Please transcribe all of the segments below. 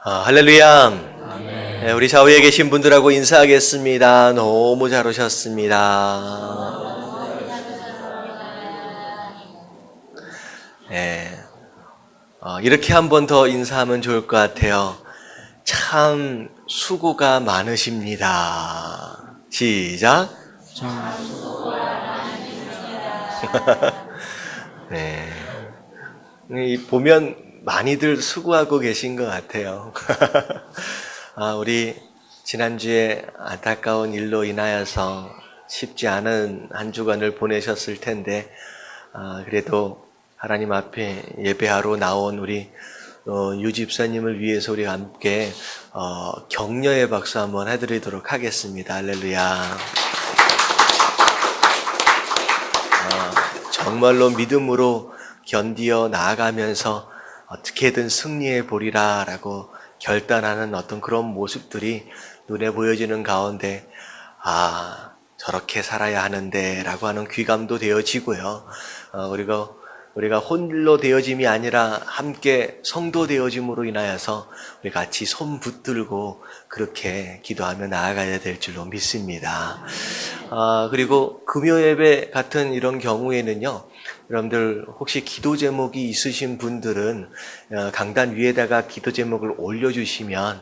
할렐루야. 아멘. 네, 우리 좌우에 계신 분들하고 인사하겠습니다. 너무 잘 오셨습니다. 네, 이렇게 한 번 더 인사하면 좋을 것 같아요. 참 수고가 많으십니다. 시작. 네, 보면 많이들 수고하고 계신 것 같아요. 우리 지난주에 안타까운 일로 인하여서 쉽지 않은 한 주간을 보내셨을 텐데, 그래도 하나님 앞에 예배하러 나온 우리 유 집사님을 위해서 우리가 함께 격려의 박수 한번 해드리도록 하겠습니다. 할렐루야. 정말로 믿음으로 견디어 나아가면서 어떻게든 승리해 보리라 라고 결단하는 어떤 그런 모습들이 눈에 보여지는 가운데 저렇게 살아야 하는데 라고 하는 귀감도 되어지고요. 우리가 홀로 되어짐이 아니라 함께 성도 되어짐으로 인하여서 우리 같이 손 붙들고 그렇게 기도하며 나아가야 될 줄로 믿습니다. 그리고 금요 예배 같은 이런 경우에는요, 여러분들 혹시 기도 제목이 있으신 분들은 강단 위에다가 기도 제목을 올려주시면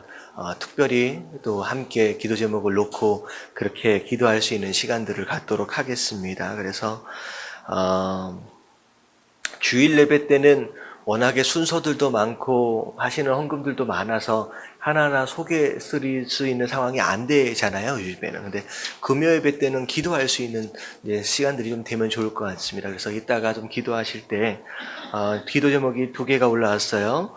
특별히 또 함께 기도 제목을 놓고 그렇게 기도할 수 있는 시간들을 갖도록 하겠습니다. 그래서 주일 예배 때는 워낙에 순서들도 많고 하시는 헌금들도 많아서 하나하나 소개해드릴 수 있는 상황이 안 되잖아요, 예배는. 근데 금요 예배 때는 기도할 수 있는 시간들이 좀 되면 좋을 것 같습니다. 그래서 이따가 좀 기도하실 때 기도 제목이 2개가 올라왔어요.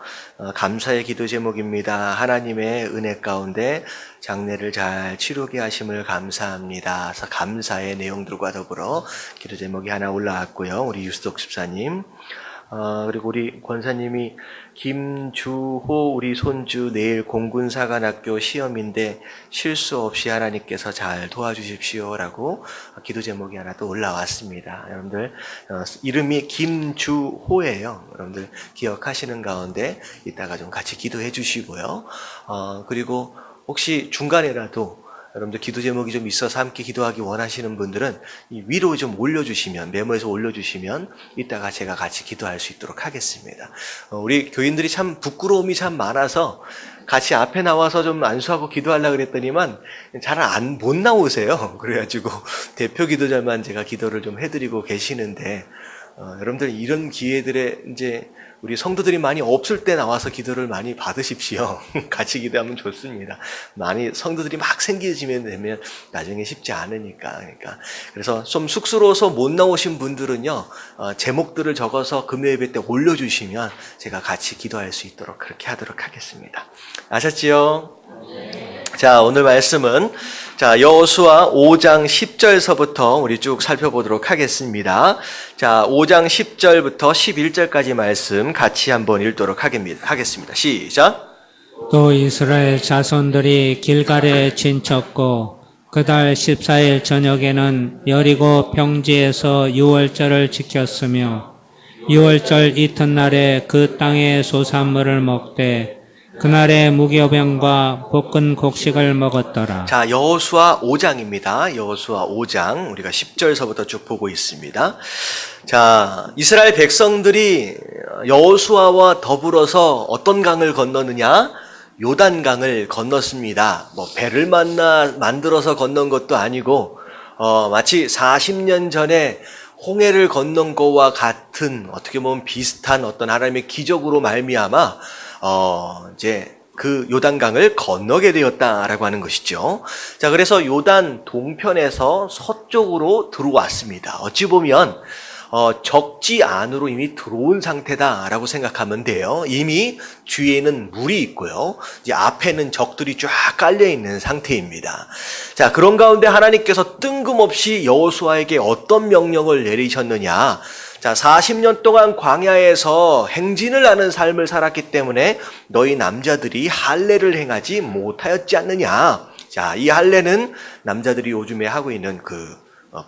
감사의 기도 제목입니다. 하나님의 은혜 가운데 장례를 잘 치르게 하심을 감사합니다. 그래서 감사의 내용들과 더불어 기도 제목이 하나 올라왔고요. 우리 유수덕 집사님, 그리고 우리 권사님이 김주호 우리 손주 내일 공군사관학교 시험인데 실수 없이 하나님께서 잘 도와주십시오 라고 기도 제목이 하나 또 올라왔습니다. 여러분들 이름이 김주호예요. 여러분들 기억하시는 가운데 이따가 좀 같이 기도해 주시고요. 그리고 혹시 중간에라도 여러분들 기도 제목이 좀 있어서 함께 기도하기 원하시는 분들은 이 위로 좀 올려주시면, 메모에서 올려주시면 이따가 제가 같이 기도할 수 있도록 하겠습니다. 우리 교인들이 참 부끄러움이 참 많아서 같이 앞에 나와서 좀 안수하고 기도하려고 그랬더니만 잘 못 나오세요. 그래가지고 대표 기도자만 제가 기도를 좀 해드리고 계시는데, 여러분들 이런 기회들에 이제 우리 성도들이 많이 없을 때 나와서 기도를 많이 받으십시오. 같이 기도하면 좋습니다. 많이 성도들이 막 생기지면 되면 나중에 쉽지 않으니까. 그래서 좀 쑥스러워서 못 나오신 분들은요, 제목들을 적어서 금요 예배 때 올려주시면 제가 같이 기도할 수 있도록 그렇게 하도록 하겠습니다. 아셨지요? 네. 자, 오늘 말씀은 여호수아 5장 10절서부터 우리 쭉 살펴보도록 하겠습니다. 자, 5장 10절부터 11절까지 말씀 같이 한번 읽도록 하겠습니다. 시작. 또 이스라엘 자손들이 길갈에 진쳤고 그달 14일 저녁에는 여리고 평지에서 유월절을 지켰으며 유월절 이튿날에 그 땅의 소산물을 먹되 그날에 무교병과 볶은 곡식을 먹었더라. 자, 여호수아 5장입니다. 여호수아 5장 우리가 10절서부터 쭉 보고 있습니다. 자, 이스라엘 백성들이 여호수아와 더불어서 어떤 강을 건너느냐? 요단강을 건넜습니다. 배를 만들어서 건넌 것도 아니고 마치 40년 전에 홍해를 건넌 것과 같은, 어떻게 보면 비슷한 어떤 하나님의 기적으로 말미암아 이제 그 요단강을 건너게 되었다라고 하는 것이죠. 자, 그래서 요단 동편에서 서쪽으로 들어왔습니다. 어찌 보면 적지 안으로 이미 들어온 상태다라고 생각하면 돼요. 이미 뒤에는 물이 있고요. 이제 앞에는 적들이 쫙 깔려 있는 상태입니다. 자, 그런 가운데 하나님께서 뜬금없이 여호수아에게 어떤 명령을 내리셨느냐? 자, 40년 동안 광야에서 행진을 하는 삶을 살았기 때문에 너희 남자들이 할례를 행하지 못하였지 않느냐. 자, 이 할례는 남자들이 요즘에 하고 있는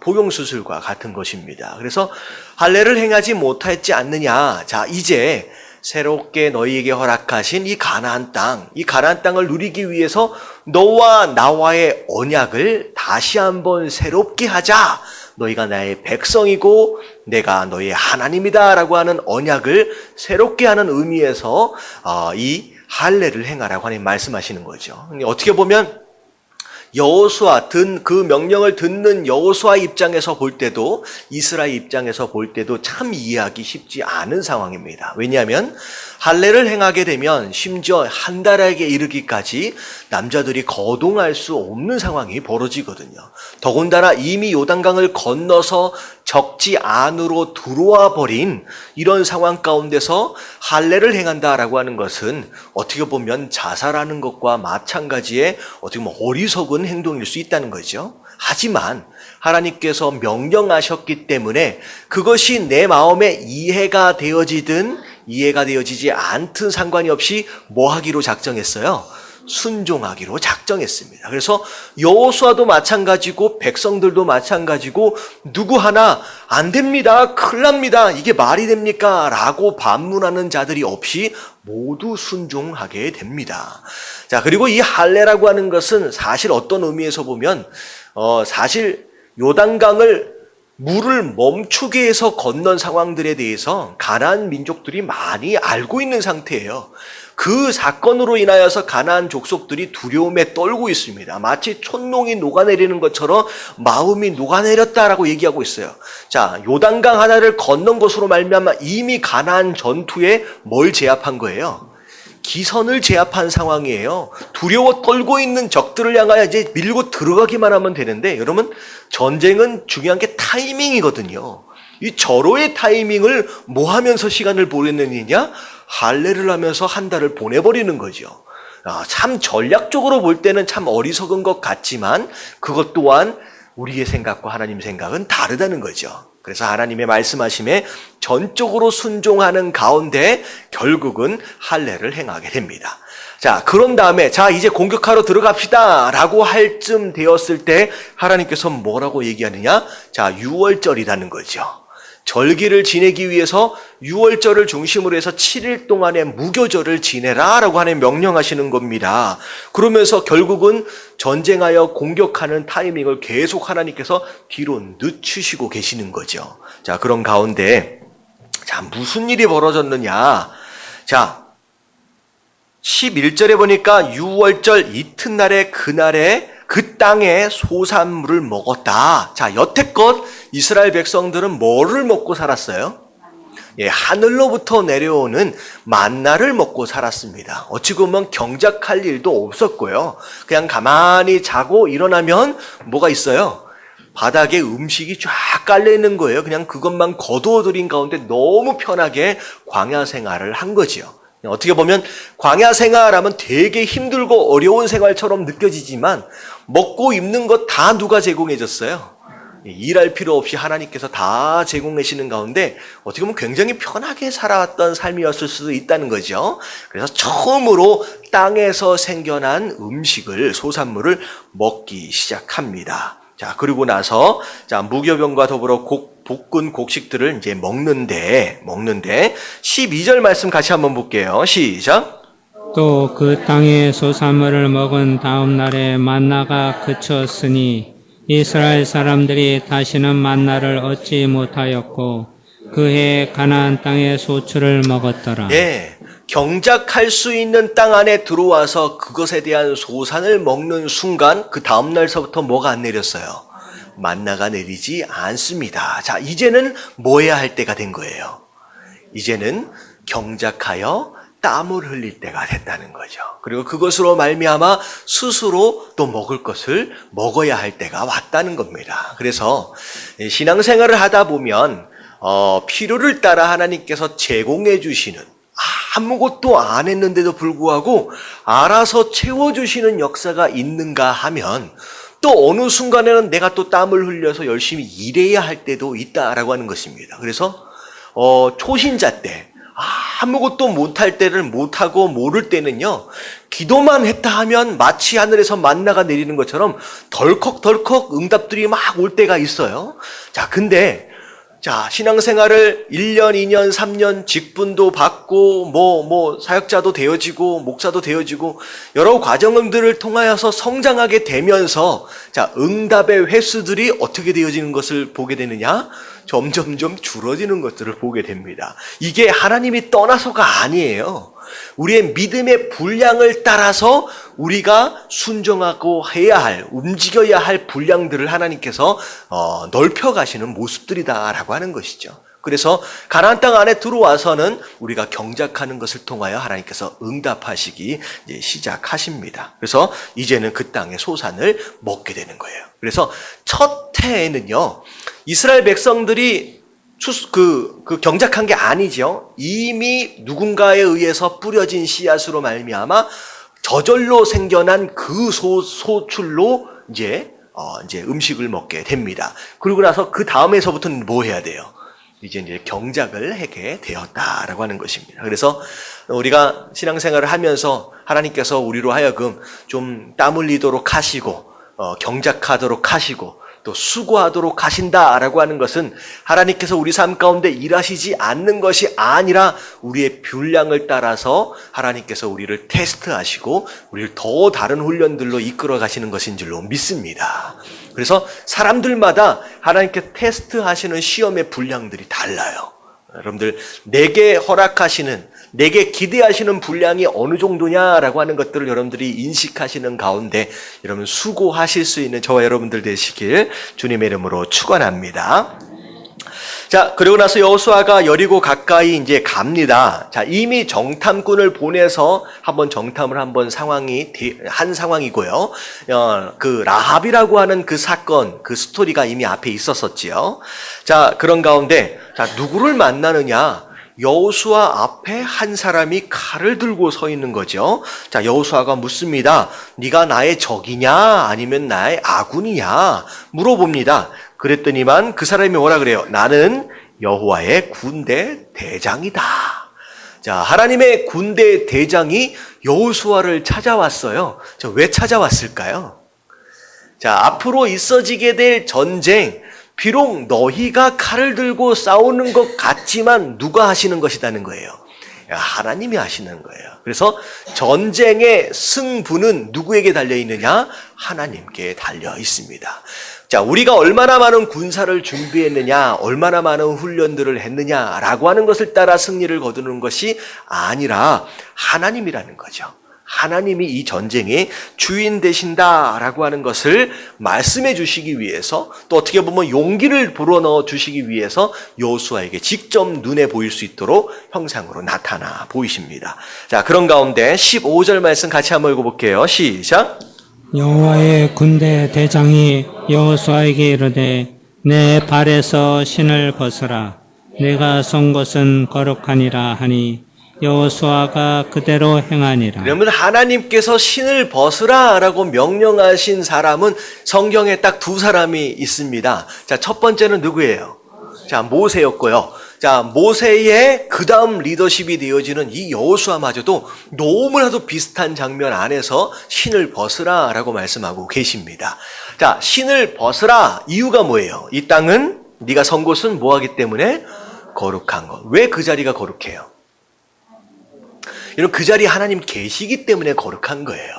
복용수술과 같은 것입니다. 그래서 할례를 행하지 못하였지 않느냐. 자, 이제 새롭게 너희에게 허락하신 이 가나안 땅을 누리기 위해서 너와 나와의 언약을 다시 한번 새롭게 하자. 너희가 나의 백성이고 내가 너희의 하나님이다라고 하는 언약을 새롭게 하는 의미에서 이 할례를 행하라고 하나님 말씀하시는 거죠. 어떻게 보면 여호수아 그 명령을 듣는 여호수아 입장에서 볼 때도 이스라엘 입장에서 볼 때도 참 이해하기 쉽지 않은 상황입니다. 왜냐하면 할례를 행하게 되면 심지어 한 달에 이르기까지 남자들이 거동할 수 없는 상황이 벌어지거든요. 더군다나 이미 요단강을 건너서 적지 안으로 들어와 버린 이런 상황 가운데서 할례를 행한다라고 하는 것은 어떻게 보면 자살하는 것과 마찬가지의 어떻게 보면 어리석은 행동일 수 있다는 거죠. 하지만 하나님께서 명령하셨기 때문에 그것이 내 마음에 이해가 되어지지 않든 상관이 없이 뭐 하기로 작정했어요? 순종하기로 작정했습니다. 그래서 여호수아도 마찬가지고 백성들도 마찬가지고 누구 하나 안 됩니다. 큰일 납니다. 이게 말이 됩니까? 라고 반문하는 자들이 없이 모두 순종하게 됩니다. 자, 그리고 이 할례라고 하는 것은 사실 어떤 의미에서 보면 사실 요단강을 물을 멈추게 해서 건넌 상황들에 대해서 가나안 민족들이 많이 알고 있는 상태예요. 그 사건으로 인하여서 가나안 족속들이 두려움에 떨고 있습니다. 마치 촛농이 녹아내리는 것처럼 마음이 녹아내렸다라고 얘기하고 있어요. 자, 요단강 하나를 건넌 것으로 말미암아 이미 가나안 전투에 뭘 제압한 거예요? 기선을 제압한 상황이에요. 두려워 떨고 있는 적들을 향하여 이제 밀고 들어가기만 하면 되는데, 여러분, 전쟁은 중요한 게 타이밍이거든요. 이 절호의 타이밍을 뭐 하면서 시간을 보냈느냐? 할례를 하면서 한 달을 보내버리는 거죠. 참 전략적으로 볼 때는 참 어리석은 것 같지만 그것 또한 우리의 생각과 하나님 생각은 다르다는 거죠. 그래서 하나님의 말씀하심에 전적으로 순종하는 가운데 결국은 할례를 행하게 됩니다. 자, 그런 다음에 자 이제 공격하러 들어갑시다 라고 할 쯤 되었을 때 하나님께서 뭐라고 얘기하느냐? 자, 유월절이라는 거죠. 절기를 지내기 위해서 유월절을 중심으로 해서 7일 동안의 무교절을 지내라 라고 하는 명령하시는 겁니다. 그러면서 결국은 전쟁하여 공격하는 타이밍을 계속 하나님께서 뒤로 늦추시고 계시는 거죠. 자, 그런 가운데 자, 무슨 일이 벌어졌느냐? 자, 11절에 보니까 유월절 이튿날에 그날에 그 땅에 소산물을 먹었다. 자, 여태껏 이스라엘 백성들은 뭐를 먹고 살았어요? 예, 하늘로부터 내려오는 만나를 먹고 살았습니다. 어찌 보면 경작할 일도 없었고요. 그냥 가만히 자고 일어나면 뭐가 있어요? 바닥에 음식이 쫙 깔려있는 거예요. 그냥 그것만 거두어들인 가운데 너무 편하게 광야 생활을 한 거지요. 어떻게 보면 광야 생활하면 되게 힘들고 어려운 생활처럼 느껴지지만 먹고 입는 것 다 누가 제공해 줬어요? 일할 필요 없이 하나님께서 다 제공해 주시는 가운데 어떻게 보면 굉장히 편하게 살아왔던 삶이었을 수도 있다는 거죠. 그래서 처음으로 땅에서 생겨난 음식을, 소산물을 먹기 시작합니다. 자, 그리고 나서 자, 무교병과 더불어 볶은 곡식들을 이제 먹는데 12절 말씀 같이 한번 볼게요. 시작. 또 그 땅의 소산물을 먹은 다음 날에 만나가 그쳤으니 이스라엘 사람들이 다시는 만나를 얻지 못하였고 그해 가나안 땅의 소출을 먹었더라. 예, 경작할 수 있는 땅 안에 들어와서 그것에 대한 소산을 먹는 순간 그 다음 날서부터 뭐가 안 내렸어요? 만나가 내리지 않습니다. 자, 이제는 뭐 해야 할 때가 된 거예요? 이제는 경작하여 땀을 흘릴 때가 됐다는 거죠. 그리고 그것으로 말미암아 스스로 또 먹을 것을 먹어야 할 때가 왔다는 겁니다. 그래서 신앙생활을 하다 보면 필요를 따라 하나님께서 제공해 주시는, 아무것도 안 했는데도 불구하고 알아서 채워주시는 역사가 있는가 하면 또 어느 순간에는 내가 또 땀을 흘려서 열심히 일해야 할 때도 있다라고 하는 것입니다. 그래서 초신자 때 아무것도 못할 때를 못하고 모를 때는요, 기도만 했다 하면 마치 하늘에서 만나가 내리는 것처럼 덜컥덜컥 응답들이 막 올 때가 있어요. 자, 근데 자, 신앙생활을 1년, 2년, 3년 직분도 받고 사역자도 되어지고 목사도 되어지고 여러 과정들을 통하여서 성장하게 되면서 자, 응답의 횟수들이 어떻게 되어지는 것을 보게 되느냐? 점점점 줄어지는 것들을 보게 됩니다. 이게 하나님이 떠나서가 아니에요. 우리의 믿음의 분량을 따라서 우리가 순종하고 해야 할, 움직여야 할 분량들을 하나님께서 넓혀가시는 모습들이다라고 하는 것이죠. 그래서 가나안 땅 안에 들어와서는 우리가 경작하는 것을 통하여 하나님께서 응답하시기 이제 시작하십니다. 그래서 이제는 그 땅의 소산을 먹게 되는 거예요. 그래서 첫 해에는요, 이스라엘 백성들이 경작한 게 아니죠. 이미 누군가에 의해서 뿌려진 씨앗으로 말미암아 저절로 생겨난 그 소출로 이제 음식을 먹게 됩니다. 그리고 나서 그 다음에서부터는 뭐 해야 돼요? 이제 경작을 하게 되었다라고 하는 것입니다. 그래서 우리가 신앙생활을 하면서 하나님께서 우리로 하여금 좀 땀 흘리도록 하시고 경작하도록 하시고 또 수고하도록 하신다라고 하는 것은 하나님께서 우리 삶 가운데 일하시지 않는 것이 아니라 우리의 분량을 따라서 하나님께서 우리를 테스트하시고 우리를 더 다른 훈련들로 이끌어 가시는 것인 줄로 믿습니다. 그래서 사람들마다 하나님께 테스트하시는 시험의 분량들이 달라요. 여러분들 내게 허락하시는, 내게 기대하시는 분량이 어느 정도냐라고 하는 것들을 여러분들이 인식하시는 가운데 여러분 수고하실 수 있는 저와 여러분들 되시길 주님의 이름으로 축원합니다. 자, 그리고 나서 여호수아가 여리고 가까이 이제 갑니다. 자, 이미 정탐꾼을 보내서 한번 정탐을 한 상황이고요. 그 라합이라고 하는 그 사건, 그 스토리가 이미 앞에 있었었지요. 자, 그런 가운데 자, 누구를 만나느냐? 여호수아 앞에 한 사람이 칼을 들고 서 있는 거죠. 자, 여호수아가 묻습니다. 네가 나의 적이냐 아니면 나의 아군이냐 물어봅니다. 그랬더니만 그 사람이 뭐라 그래요? 나는 여호와의 군대 대장이다. 자, 하나님의 군대 대장이 여호수아를 찾아왔어요. 자, 왜 찾아왔을까요? 자, 앞으로 있어지게 될 전쟁, 비록 너희가 칼을 들고 싸우는 것 같지만 누가 하시는 것이라는 거예요. 하나님이 하시는 거예요. 그래서 전쟁의 승부는 누구에게 달려 있느냐? 하나님께 달려 있습니다. 자, 우리가 얼마나 많은 군사를 준비했느냐, 얼마나 많은 훈련들을 했느냐라고 하는 것을 따라 승리를 거두는 것이 아니라 하나님이라는 거죠. 하나님이 이 전쟁의 주인 되신다라고 하는 것을 말씀해 주시기 위해서, 또 어떻게 보면 용기를 불어넣어 주시기 위해서 여호수아에게 직접 눈에 보일 수 있도록 형상으로 나타나 보이십니다. 자, 그런 가운데 15절 말씀 같이 한번 읽어볼게요. 시작. 여호와의 군대 대장이 여호수아에게 이르되 내 발에서 신을 벗으라. 내가 선 곳은 거룩하니라 하니 여호수아가 그대로 행하니라. 그러면 하나님께서 신을 벗으라라고 명령하신 사람은 성경에 딱 두 사람이 있습니다. 자, 첫 번째는 누구예요? 자, 모세였고요. 자, 모세의 그 다음 리더십이 되어지는 이 여호수아마저도 너무나도 비슷한 장면 안에서 신을 벗으라라고 말씀하고 계십니다. 자, 신을 벗으라 이유가 뭐예요? 이 땅은 네가 선 곳은 뭐하기 때문에? 거룩한 것. 왜 그 자리가 거룩해요? 여러분, 그 자리에 하나님 계시기 때문에 거룩한 거예요.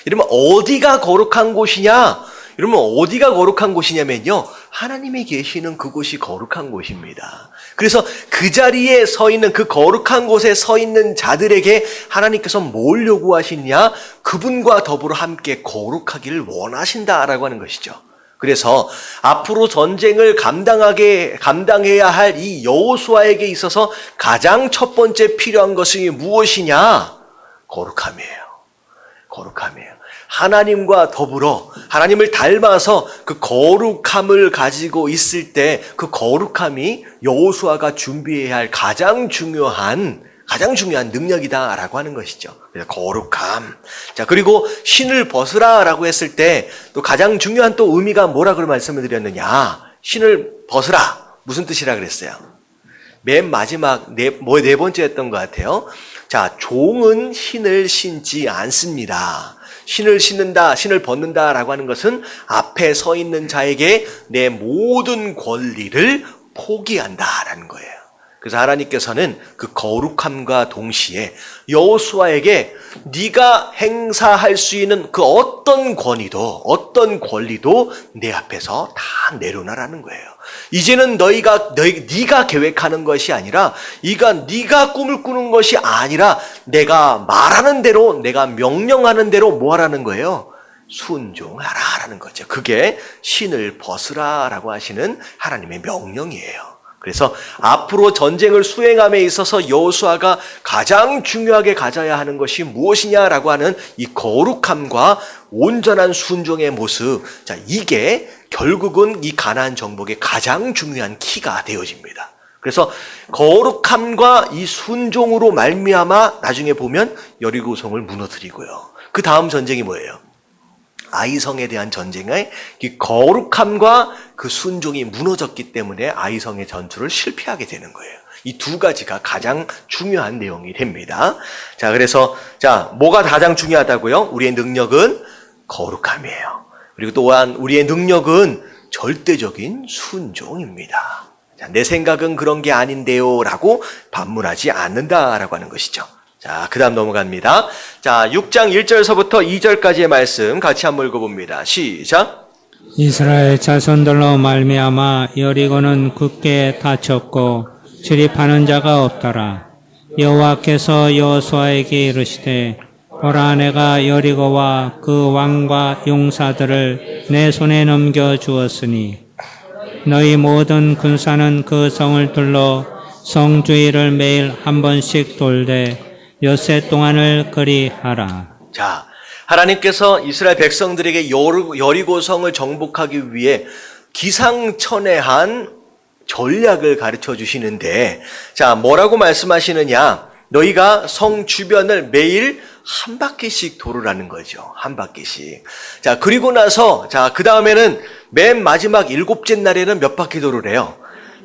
여러분, 어디가 거룩한 곳이냐? 여러분, 어디가 거룩한 곳이냐면요, 하나님이 계시는 그곳이 거룩한 곳입니다. 그래서 그 자리에 서 있는, 그 거룩한 곳에 서 있는 자들에게 하나님께서 뭘 요구하시냐? 그분과 더불어 함께 거룩하기를 원하신다라고 하는 것이죠. 그래서 앞으로 전쟁을 감당해야 할 이 여호수아에게 있어서 가장 첫 번째 필요한 것이 무엇이냐? 거룩함이에요. 거룩함이에요. 하나님과 더불어 하나님을 닮아서 그 거룩함을 가지고 있을 때 그 거룩함이 여호수아가 준비해야 할 가장 중요한 능력이다라고 하는 것이죠. 그래서 거룩함. 자, 그리고 신을 벗으라라고 했을 때 또 가장 중요한 또 의미가 뭐라고 말씀을 드렸느냐? 신을 벗으라. 무슨 뜻이라 그랬어요? 맨 마지막 네 번째였던 것 같아요. 자, 종은 신을 신지 않습니다. 신을 신는다, 신을 벗는다라고 하는 것은 앞에 서 있는 자에게 내 모든 권리를 포기한다라는 거예요. 그래서 하나님께서는 그 거룩함과 동시에 여호수아에게 네가 행사할 수 있는 그 어떤 권위도 어떤 권리도 내 앞에서 다 내려놔라는 거예요. 이제는 네가 계획하는 것이 아니라 네가 꿈을 꾸는 것이 아니라 내가 말하는 대로 내가 명령하는 대로 뭐 하라는 거예요? 순종하라라는 거죠. 그게 신을 벗으라라고 하시는 하나님의 명령이에요. 그래서 앞으로 전쟁을 수행함에 있어서 여호수아가 가장 중요하게 가져야 하는 것이 무엇이냐라고 하는 이 거룩함과 온전한 순종의 모습. 자, 이게 결국은 이 가나안 정복의 가장 중요한 키가 되어집니다. 그래서 거룩함과 이 순종으로 말미암아 나중에 보면 여리고성을 무너뜨리고요. 그 다음 전쟁이 뭐예요? 아이성에 대한 전쟁의 이 거룩함과 그 순종이 무너졌기 때문에 아이성의 전투를 실패하게 되는 거예요. 이 두 가지가 가장 중요한 내용이 됩니다. 자, 그래서 뭐가 가장 중요하다고요? 우리의 능력은 거룩함이에요. 그리고 또한 우리의 능력은 절대적인 순종입니다. 자, 내 생각은 그런 게 아닌데요 라고 반문하지 않는다라고 하는 것이죠. 자, 그 다음 넘어갑니다. 자, 6장 1절서부터 2절까지의 말씀 같이 한번 읽어봅니다. 시작. 이스라엘 자손들로 말미암아 여리고는 굳게 닫혔고 출입하는 자가 없더라. 여호와께서 여호수아에게 이르시되 보라, 내가 여리고와 그 왕과 용사들을 내 손에 넘겨 주었으니 너희 모든 군사는 그 성을 둘러 성 주위를 매일 한 번씩 돌되 엿새 동안을 그리하라. 자, 하나님께서 이스라엘 백성들에게 여리고성을 정복하기 위해 기상천외한 전략을 가르쳐 주시는데, 자, 뭐라고 말씀하시느냐? 너희가 성 주변을 매일 한 바퀴씩 돌으라는 거죠. 한 바퀴씩. 자, 그리고 나서, 그 다음에는 맨 마지막 7째 날에는 몇 바퀴 돌으래요?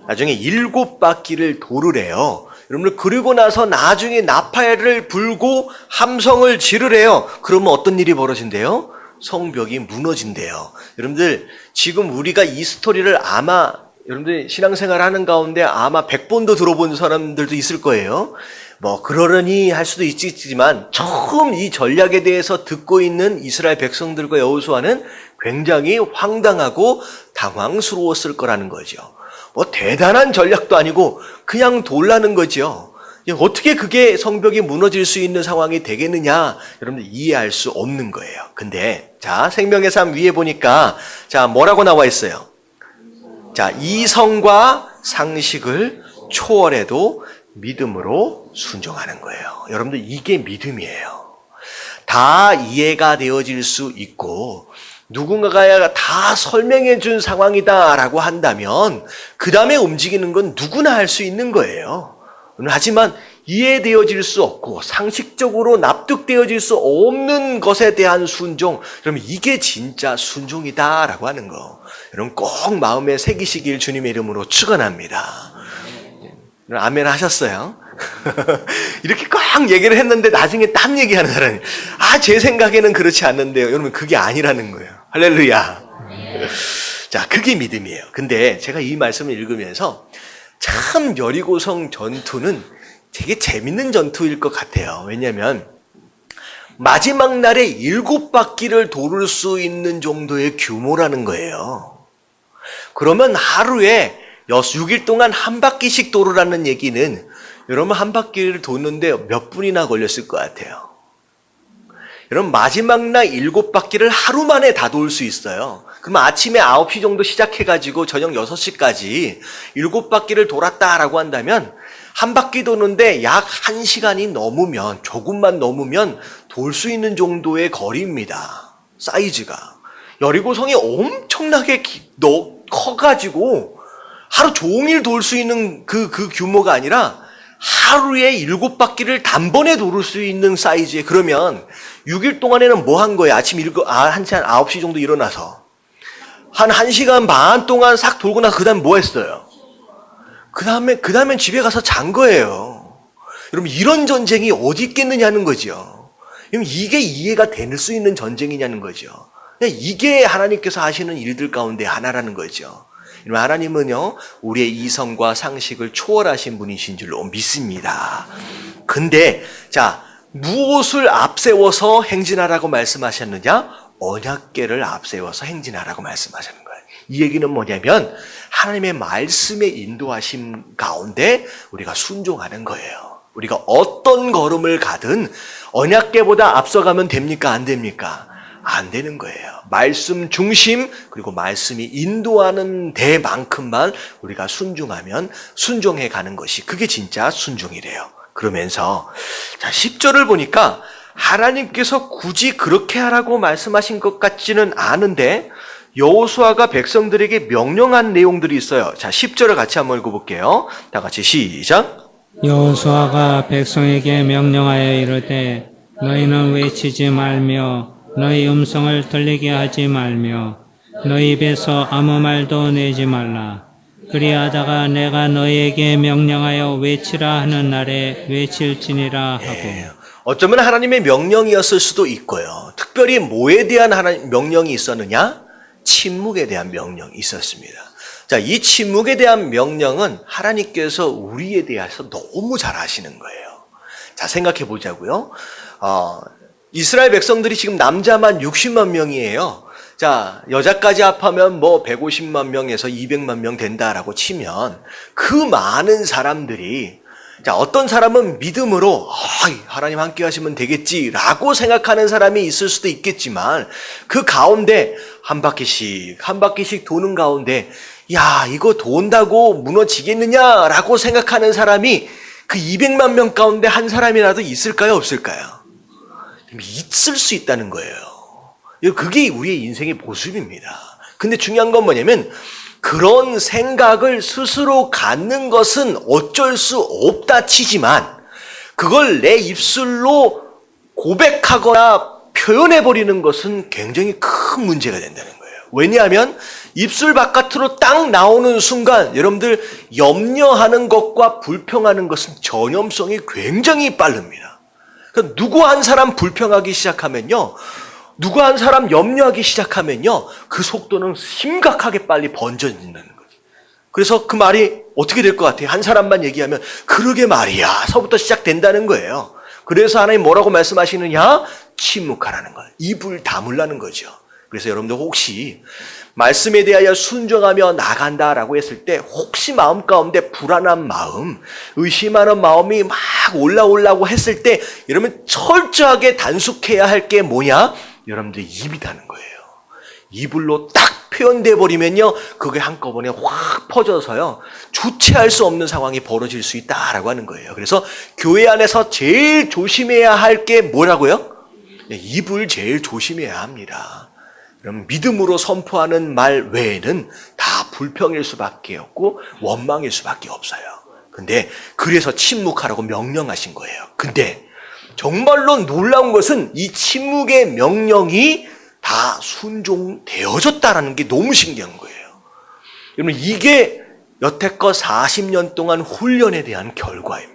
나중에 7바퀴를 돌으래요. 여러분들, 그리고 나서 나중에 나팔을 불고 함성을 지르래요. 그러면 어떤 일이 벌어진대요? 성벽이 무너진대요. 여러분들, 지금 우리가 이 스토리를 아마 여러분들 신앙생활 하는 가운데 아마 100번도 들어본 사람들도 있을 거예요. 그러려니 할 수도 있지만 처음 이 전략에 대해서 듣고 있는 이스라엘 백성들과 여호수아는 굉장히 황당하고 당황스러웠을 거라는 거죠. 대단한 전략도 아니고 그냥 돌라는 거죠. 어떻게 그게 성벽이 무너질 수 있는 상황이 되겠느냐? 여러분들 이해할 수 없는 거예요. 근데 생명의 삶 위에 보니까 뭐라고 나와 있어요? 이성과 상식을 초월해도 믿음으로 순종하는 거예요. 여러분들, 이게 믿음이에요. 다 이해가 되어질 수 있고 누군가가 다 설명해 준 상황이다라고 한다면 그 다음에 움직이는 건 누구나 할 수 있는 거예요. 하지만 이해되어질 수 없고 상식적으로 납득되어질 수 없는 것에 대한 순종, 그러면 이게 진짜 순종이다라고 하는 거, 여러분 꼭 마음에 새기시길 주님의 이름으로 축원합니다. 아멘 하셨어요? 이렇게 꼭 얘기를 했는데 나중에 딴 얘기하는 사람이 제 생각에는 그렇지 않는데요. 여러분, 그게 아니라는 거예요. 할렐루야. 자, 그게 믿음이에요. 근데 제가 이 말씀을 읽으면서 참 여리고성 전투는 되게 재밌는 전투일 것 같아요. 왜냐하면 마지막 날에 7바퀴를 도를 수 있는 정도의 규모라는 거예요. 그러면 하루에 6일 동안 한 바퀴씩 도르라는 얘기는 여러분 한 바퀴를 도는데 몇 분이나 걸렸을 것 같아요. 여러분 마지막 날 7바퀴를 하루 만에 다 돌 수 있어요. 그러면 아침에 9시 정도 시작해가지고 저녁 6시까지 7바퀴를 돌았다라고 한다면 한 바퀴 도는데 약 1시간이 넘으면, 조금만 넘으면 돌 수 있는 정도의 거리입니다. 사이즈가. 여리고성이 엄청나게 커가지고 하루 종일 돌 수 있는 그 규모가 아니라 하루에 7바퀴를 단번에 돌을 수 있는 사이즈에, 그러면 6일 동안에는 뭐 한 거예요? 아침 9시 정도 일어나서 한 1시간 반 동안 싹 돌고 나서 그 다음에 뭐 했어요? 그 다음엔 집에 가서 잔 거예요. 여러분, 이런 전쟁이 어디 있겠느냐는 거죠. 그럼 이게 이해가 될 수 있는 전쟁이냐는 거죠. 이게 하나님께서 하시는 일들 가운데 하나라는 거죠. 하나님은요, 우리의 이성과 상식을 초월하신 분이신 줄로 믿습니다. 근데, 자, 무엇을 앞세워서 행진하라고 말씀하셨느냐? 언약궤를 앞세워서 행진하라고 말씀하셨는 거예요. 이 얘기는 뭐냐면, 하나님의 말씀의 인도하심 가운데 우리가 순종하는 거예요. 우리가 어떤 걸음을 가든 언약궤보다 앞서가면 됩니까? 안 됩니까? 안 되는 거예요. 말씀 중심, 그리고 말씀이 인도하는 데만큼만 우리가 순종하면 순종해 가는 것이 그게 진짜 순종이래요. 그러면서 자 10절을 보니까 하나님께서 굳이 그렇게 하라고 말씀하신 것 같지는 않은데 여호수아가 백성들에게 명령한 내용들이 있어요. 자 10절을 같이 한번 읽어볼게요. 다 같이 시작. 여호수아가 백성에게 명령하여 이르되 너희는 외치지 말며 너희 음성을 들리게 하지 말며 너희 입에서 아무 말도 내지 말라. 그리하다가 내가 너희에게 명령하여 외치라 하는 날에 외칠지니라 하고. 어쩌면 하나님의 명령이었을 수도 있고요. 특별히 뭐에 대한 하나님 명령이 있었느냐? 침묵에 대한 명령이 있었습니다. 자, 이 침묵에 대한 명령은 하나님께서 우리에 대해서 너무 잘 아시는 거예요. 자, 생각해 보자고요. 이스라엘 백성들이 지금 남자만 60만 명이에요. 자, 여자까지 합하면 뭐 150만 명에서 200만 명 된다라고 치면 그 많은 사람들이 자, 어떤 사람은 믿음으로 하나님 함께 하시면 되겠지라고 생각하는 사람이 있을 수도 있겠지만 그 가운데 한 바퀴씩 도는 가운데 야, 이거 돈다고 무너지겠느냐라고 생각하는 사람이 그 200만 명 가운데 한 사람이라도 있을까요? 없을까요? 있을 수 있다는 거예요. 그게 우리의 인생의 모습입니다. 근데 중요한 건 뭐냐면 그런 생각을 스스로 갖는 것은 어쩔 수 없다 치지만 그걸 내 입술로 고백하거나 표현해버리는 것은 굉장히 큰 문제가 된다는 거예요. 왜냐하면 입술 바깥으로 딱 나오는 순간 여러분들 염려하는 것과 불평하는 것은 전염성이 굉장히 빠릅니다. 그러니까 누구 한 사람 불평하기 시작하면요, 누구 한 사람 염려하기 시작하면요, 그 속도는 심각하게 빨리 번져진다는 거죠. 그래서 그 말이 어떻게 될 것 같아요? 한 사람만 얘기하면 그러게 말이야 서부터 시작된다는 거예요. 그래서 하나님 뭐라고 말씀하시느냐? 침묵하라는 거예요. 입을 다물라는 거죠. 그래서 여러분들 혹시 말씀에 대하여 순종하며 나간다라고 했을 때 혹시 마음 가운데 불안한 마음, 의심하는 마음이 막 올라오려고 했을 때 여러분 철저하게 단속해야 할 게 뭐냐? 여러분들 입이라는 거예요. 이불로 딱 표현돼 버리면요, 그게 한꺼번에 확 퍼져서요, 주체할 수 없는 상황이 벌어질 수 있다라고 하는 거예요. 그래서 교회 안에서 제일 조심해야 할 게 뭐라고요? 입을 제일 조심해야 합니다. 그럼 믿음으로 선포하는 말 외에는 다 불평일 수밖에 없고 원망일 수밖에 없어요. 근데 그래서 침묵하라고 명령하신 거예요. 근데 정말로 놀라운 것은 이 침묵의 명령이 다 순종되어졌다라는 게 너무 신기한 거예요. 여러분 이게 여태껏 40년 동안 훈련에 대한 결과입니다.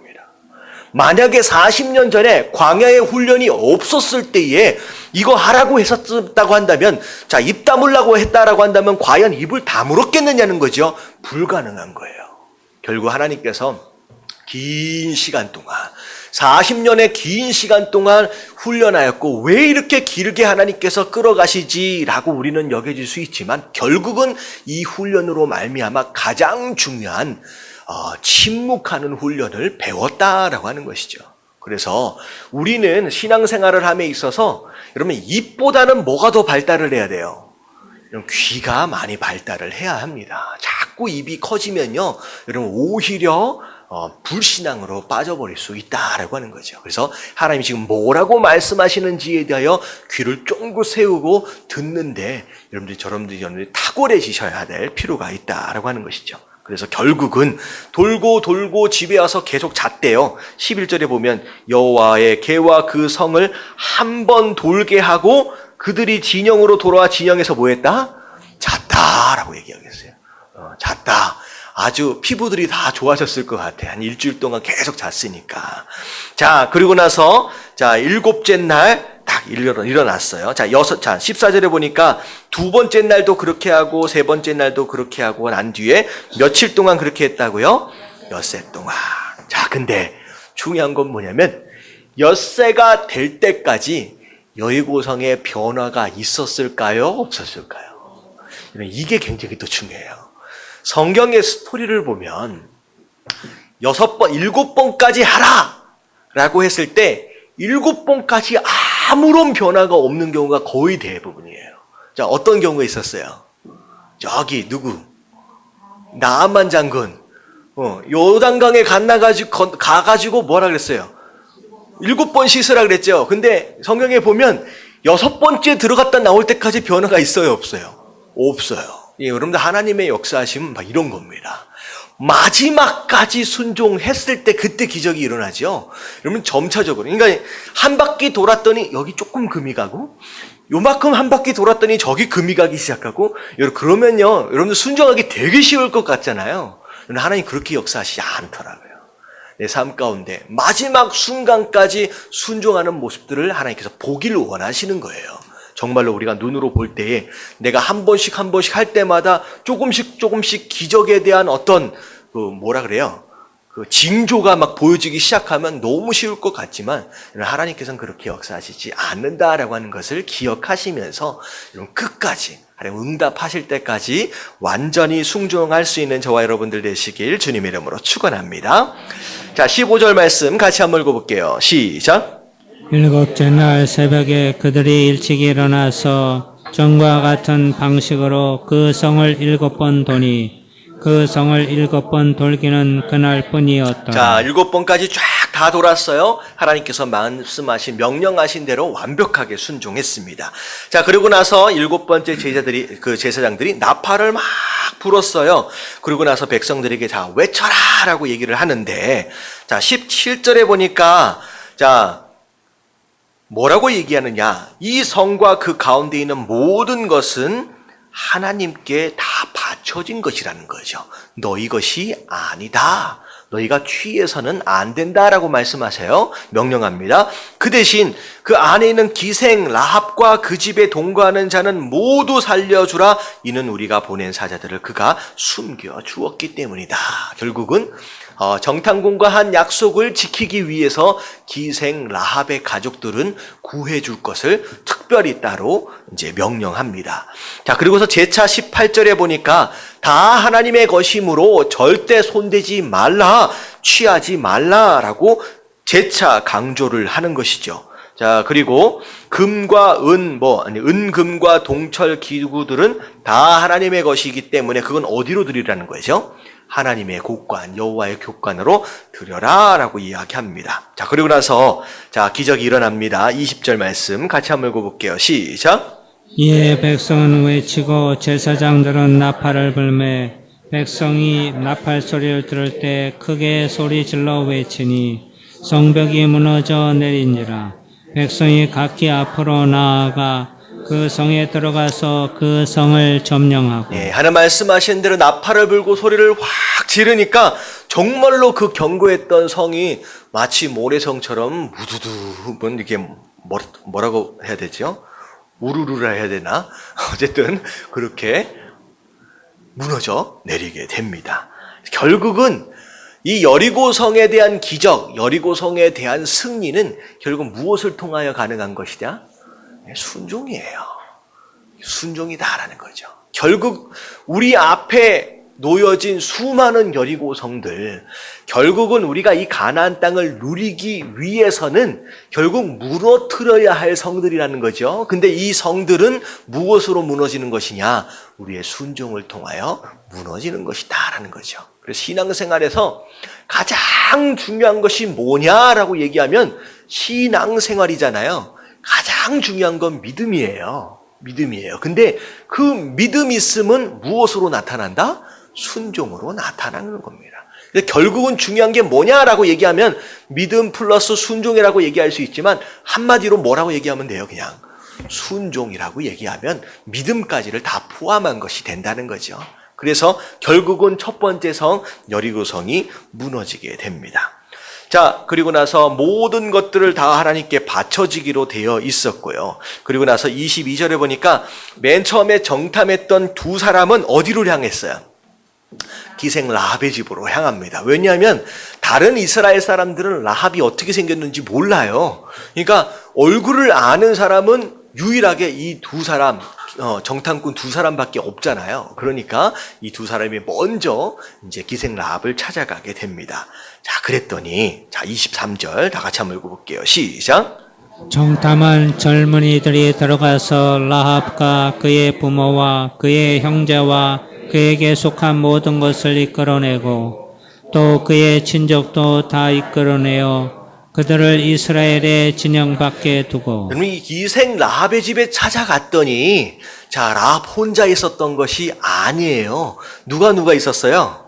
만약에 40년 전에 광야의 훈련이 없었을 때에 이거 하라고 했었다고 한다면, 자, 입 다물라고 했다라고 한다면 과연 입을 다물었겠느냐는 거죠. 불가능한 거예요. 결국 하나님께서 긴 시간 동안 40년의 긴 시간 동안 훈련하였고 왜 이렇게 길게 하나님께서 끌어가시지라고 우리는 여겨질 수 있지만 결국은 이 훈련으로 말미암아 가장 중요한 침묵하는 훈련을 배웠다라고 하는 것이죠. 그래서 우리는 신앙생활을 함에 있어서 여러분 입보다는 뭐가 더 발달을 해야 돼요? 귀가 많이 발달을 해야 합니다. 자꾸 입이 커지면요, 여러분 오히려 불신앙으로 빠져버릴 수 있다라고 하는 거죠. 그래서 하나님이 지금 뭐라고 말씀하시는지에 대하여 귀를 쫑긋 세우고 듣는데 여러분들이 탁월해지셔야 될 필요가 있다라고 하는 것이죠. 그래서 결국은 돌고 집에 와서 계속 잤대요. 11절에 보면 여호와의 궤와 그 성을 한 번 돌게 하고 그들이 진영으로 돌아와 진영에서 뭐 했다? 잤다라고 얘기하겠어요. 잤다. 아주 피부들이 다 좋아졌을 것 같아. 한 일주일 동안 계속 잤으니까. 자, 그리고 나서 자, 일곱째 날 딱 일어났어요. 자, 14절에 보니까 두 번째 날도 그렇게 하고 세 번째 날도 그렇게 하고 난 뒤에 며칠 동안 그렇게 했다고요? 엿새 동안. 자, 근데 중요한 건 뭐냐면 엿새가 될 때까지 여리고성에 변화가 있었을까요? 없었을까요? 이게 굉장히 또 중요해요. 성경의 스토리를 보면 7번까지 하라! 라고 했을 때 7번까지 아무런 변화가 없는 경우가 거의 대부분이에요. 자, 어떤 경우가 있었어요? 저기 누구? 나아만 장군. 요단강에 가가지고 뭐라 그랬어요? 7번 씻으라 그랬죠. 근데 성경에 보면 6번째 들어갔다 나올 때까지 변화가 있어요, 없어요? 없어요. 예, 여러분들 하나님의 역사하시면 막 이런 겁니다. 마지막까지 순종했을 때 그때 기적이 일어나죠. 여러분 점차적으로. 그러니까 한 바퀴 돌았더니 여기 조금 금이 가고 요만큼 한 바퀴 돌았더니 저기 금이 가기 시작하고 그러면요. 여러분들 순종하기 되게 쉬울 것 같잖아요. 그런데 하나님 그렇게 역사하시지 않더라고요. 내 삶 가운데 마지막 순간까지 순종하는 모습들을 하나님께서 보기를 원하시는 거예요. 정말로 우리가 눈으로 볼 때에 내가 한 번씩 할 때마다 조금씩 기적에 대한 어떤 징조가 막 보여지기 시작하면 너무 쉬울 것 같지만 하나님께서는 그렇게 역사하시지 않는다라고 하는 것을 기억하시면서 끝까지 하나님 응답하실 때까지 완전히 순종할 수 있는 저와 여러분들 되시길 주님의 이름으로 축원합니다. 자, 15절 말씀 같이 한번 읽어볼게요. 시작. 7째 날 새벽에 그들이 일찍 일어나서 전과 같은 방식으로 그 성을 7번 도니 그 성을 7번 돌기는 그날뿐이었다. 자, 7번까지 쫙 다 돌았어요. 하나님께서 말씀하신 명령하신 대로 완벽하게 순종했습니다. 자, 그리고 나서 7번째 제사장들이 나팔을 막 불었어요. 그리고 나서 백성들에게 자, 외쳐라라고 얘기를 하는데, 자, 17절에 보니까 자, 뭐라고 얘기하느냐? 이 성과 그 가운데 있는 모든 것은 하나님께 다 바쳐진 것이라는 거죠. 너희 것이 아니다. 너희가 취해서는 안 된다라고 말씀하세요. 명령합니다. 그 대신 그 안에 있는 기생 라합과 그 집에 동거하는 자는 모두 살려주라. 이는 우리가 보낸 사자들을 그가 숨겨 주었기 때문이다. 결국은 정탐꾼과 한 약속을 지키기 위해서 기생 라합의 가족들은 구해줄 것을 특별히 따로 이제 명령합니다. 자, 그리고서 제차 18절에 보니까 다 하나님의 것이므로 절대 손대지 말라, 취하지 말라라고 재차 강조를 하는 것이죠. 자, 그리고 은금과 동철 기구들은 다 하나님의 것이기 때문에 그건 어디로 드리라는 거죠? 하나님의 곳간, 여호와의 곳간으로 드려라라고 이야기합니다. 자, 그리고 나서 자, 기적이 일어납니다. 20절 말씀 같이 한번 읽어볼게요. 시작. 이에 백성은 외치고 제사장들은 나팔을 불매 백성이 나팔 소리를 들을 때 크게 소리질러 외치니 성벽이 무너져 내린지라. 백성이 각기 앞으로 나아가 그 성에 들어가서 그 성을 점령하고. 예, 하나님 말씀하신 대로 나팔을 불고 소리를 확 지르니까 정말로 그 견고했던 성이 마치 모래성처럼 무두두 이렇게 뭐라고 해야 되죠? 우르르라 해야 되나? 어쨌든 그렇게 무너져 내리게 됩니다. 결국은 이 여리고성에 대한 기적, 여리고성에 대한 승리는 결국 무엇을 통하여 가능한 것이냐? 순종이에요. 순종이다라는 거죠. 결국 우리 앞에 놓여진 수많은 여리고성들, 결국은 우리가 이 가나안 땅을 누리기 위해서는 결국 무너뜨려야 할 성들이라는 거죠. 근데 이 성들은 무엇으로 무너지는 것이냐? 우리의 순종을 통하여 무너지는 것이다라는 거죠. 그래서 신앙생활에서 가장 중요한 것이 뭐냐라고 얘기하면 신앙생활이잖아요. 가장 중요한 건 믿음이에요. 믿음이에요. 근데 그 믿음 있음은 무엇으로 나타난다? 순종으로 나타나는 겁니다. 결국은 중요한 게 뭐냐라고 얘기하면 믿음 플러스 순종이라고 얘기할 수 있지만 한마디로 뭐라고 얘기하면 돼요? 그냥 순종이라고 얘기하면 믿음까지를 다 포함한 것이 된다는 거죠. 그래서 결국은 첫 번째 성 여리고성이 무너지게 됩니다. 자, 그리고 나서 모든 것들을 다 하나님께 바쳐지기로 되어 있었고요. 그리고 나서 22절에 보니까 맨 처음에 정탐했던 두 사람은 어디로 향했어요? 기생 라합의 집으로 향합니다. 왜냐하면 다른 이스라엘 사람들은 라합이 어떻게 생겼는지 몰라요. 그러니까 얼굴을 아는 사람은 유일하게 이 두 사람, 정탐꾼 두 사람밖에 없잖아요. 그러니까 이 두 사람이 먼저 이제 기생 라합을 찾아가게 됩니다. 자, 그랬더니, 자, 23절 다 같이 한번 읽어볼게요. 시작. 정탐한 젊은이들이 들어가서 라합과 그의 부모와 그의 형제와 그에게 속한 모든 것을 이끌어내고 또 그의 친족도 다 이끌어내어 그들을 이스라엘의 진영 밖에 두고. 여러분, 이 기생 라합의 집에 찾아갔더니, 자, 라합 혼자 있었던 것이 아니에요. 누가 있었어요?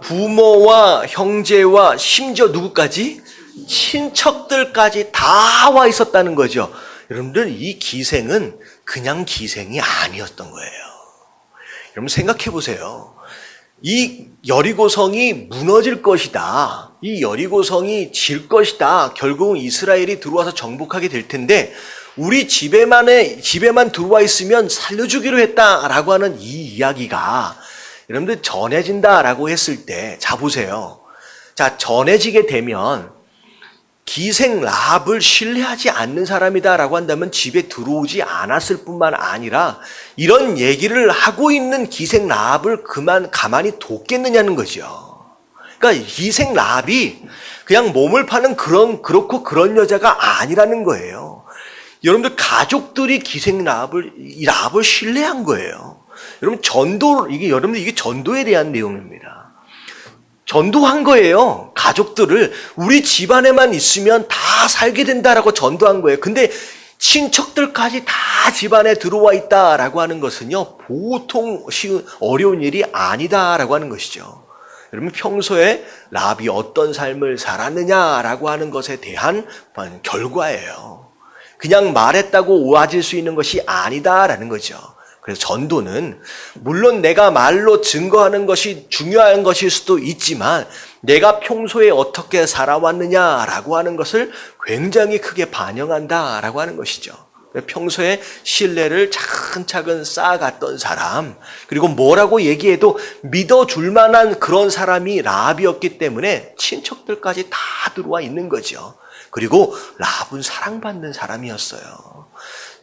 부모와 형제와 심지어 누구까지? 친척들까지 다 와 있었다는 거죠. 여러분들, 이 기생은 그냥 기생이 아니었던 거예요. 여러분, 생각해 보세요. 이 여리고성이 무너질 것이다. 이 여리고성이 질 것이다. 결국은 이스라엘이 들어와서 정복하게 될 텐데 우리 집에만 들어와 있으면 살려주기로 했다라고 하는 이 이야기가 여러분들 전해진다라고 했을 때, 자 보세요. 자, 전해지게 되면 기생 라합을 신뢰하지 않는 사람이다라고 한다면 집에 들어오지 않았을 뿐만 아니라 이런 얘기를 하고 있는 기생 라합을 가만히 뒀겠느냐는 거죠. 그러니까 기생 라합이 그냥 몸을 파는 그런 여자가 아니라는 거예요. 여러분들 가족들이 기생 라합을 신뢰한 거예요. 여러분 이게 전도에 대한 내용입니다. 전도한 거예요. 가족들을 우리 집안에만 있으면 다 살게 된다라고 전도한 거예요. 근데 친척들까지 다 집안에 들어와 있다라고 하는 것은요, 보통 어려운 일이 아니다라고 하는 것이죠. 여러분, 평소에 라합이 어떤 삶을 살았느냐라고 하는 것에 대한 결과예요. 그냥 말했다고 오아질 수 있는 것이 아니다라는 거죠. 그래서 전도는 물론 내가 말로 증거하는 것이 중요한 것일 수도 있지만 내가 평소에 어떻게 살아왔느냐라고 하는 것을 굉장히 크게 반영한다라고 하는 것이죠. 평소에 신뢰를 차근차근 쌓아갔던 사람, 그리고 뭐라고 얘기해도 믿어줄 만한 그런 사람이 라합이었기 때문에 친척들까지 다 들어와 있는 거죠. 그리고 라합은 사랑받는 사람이었어요.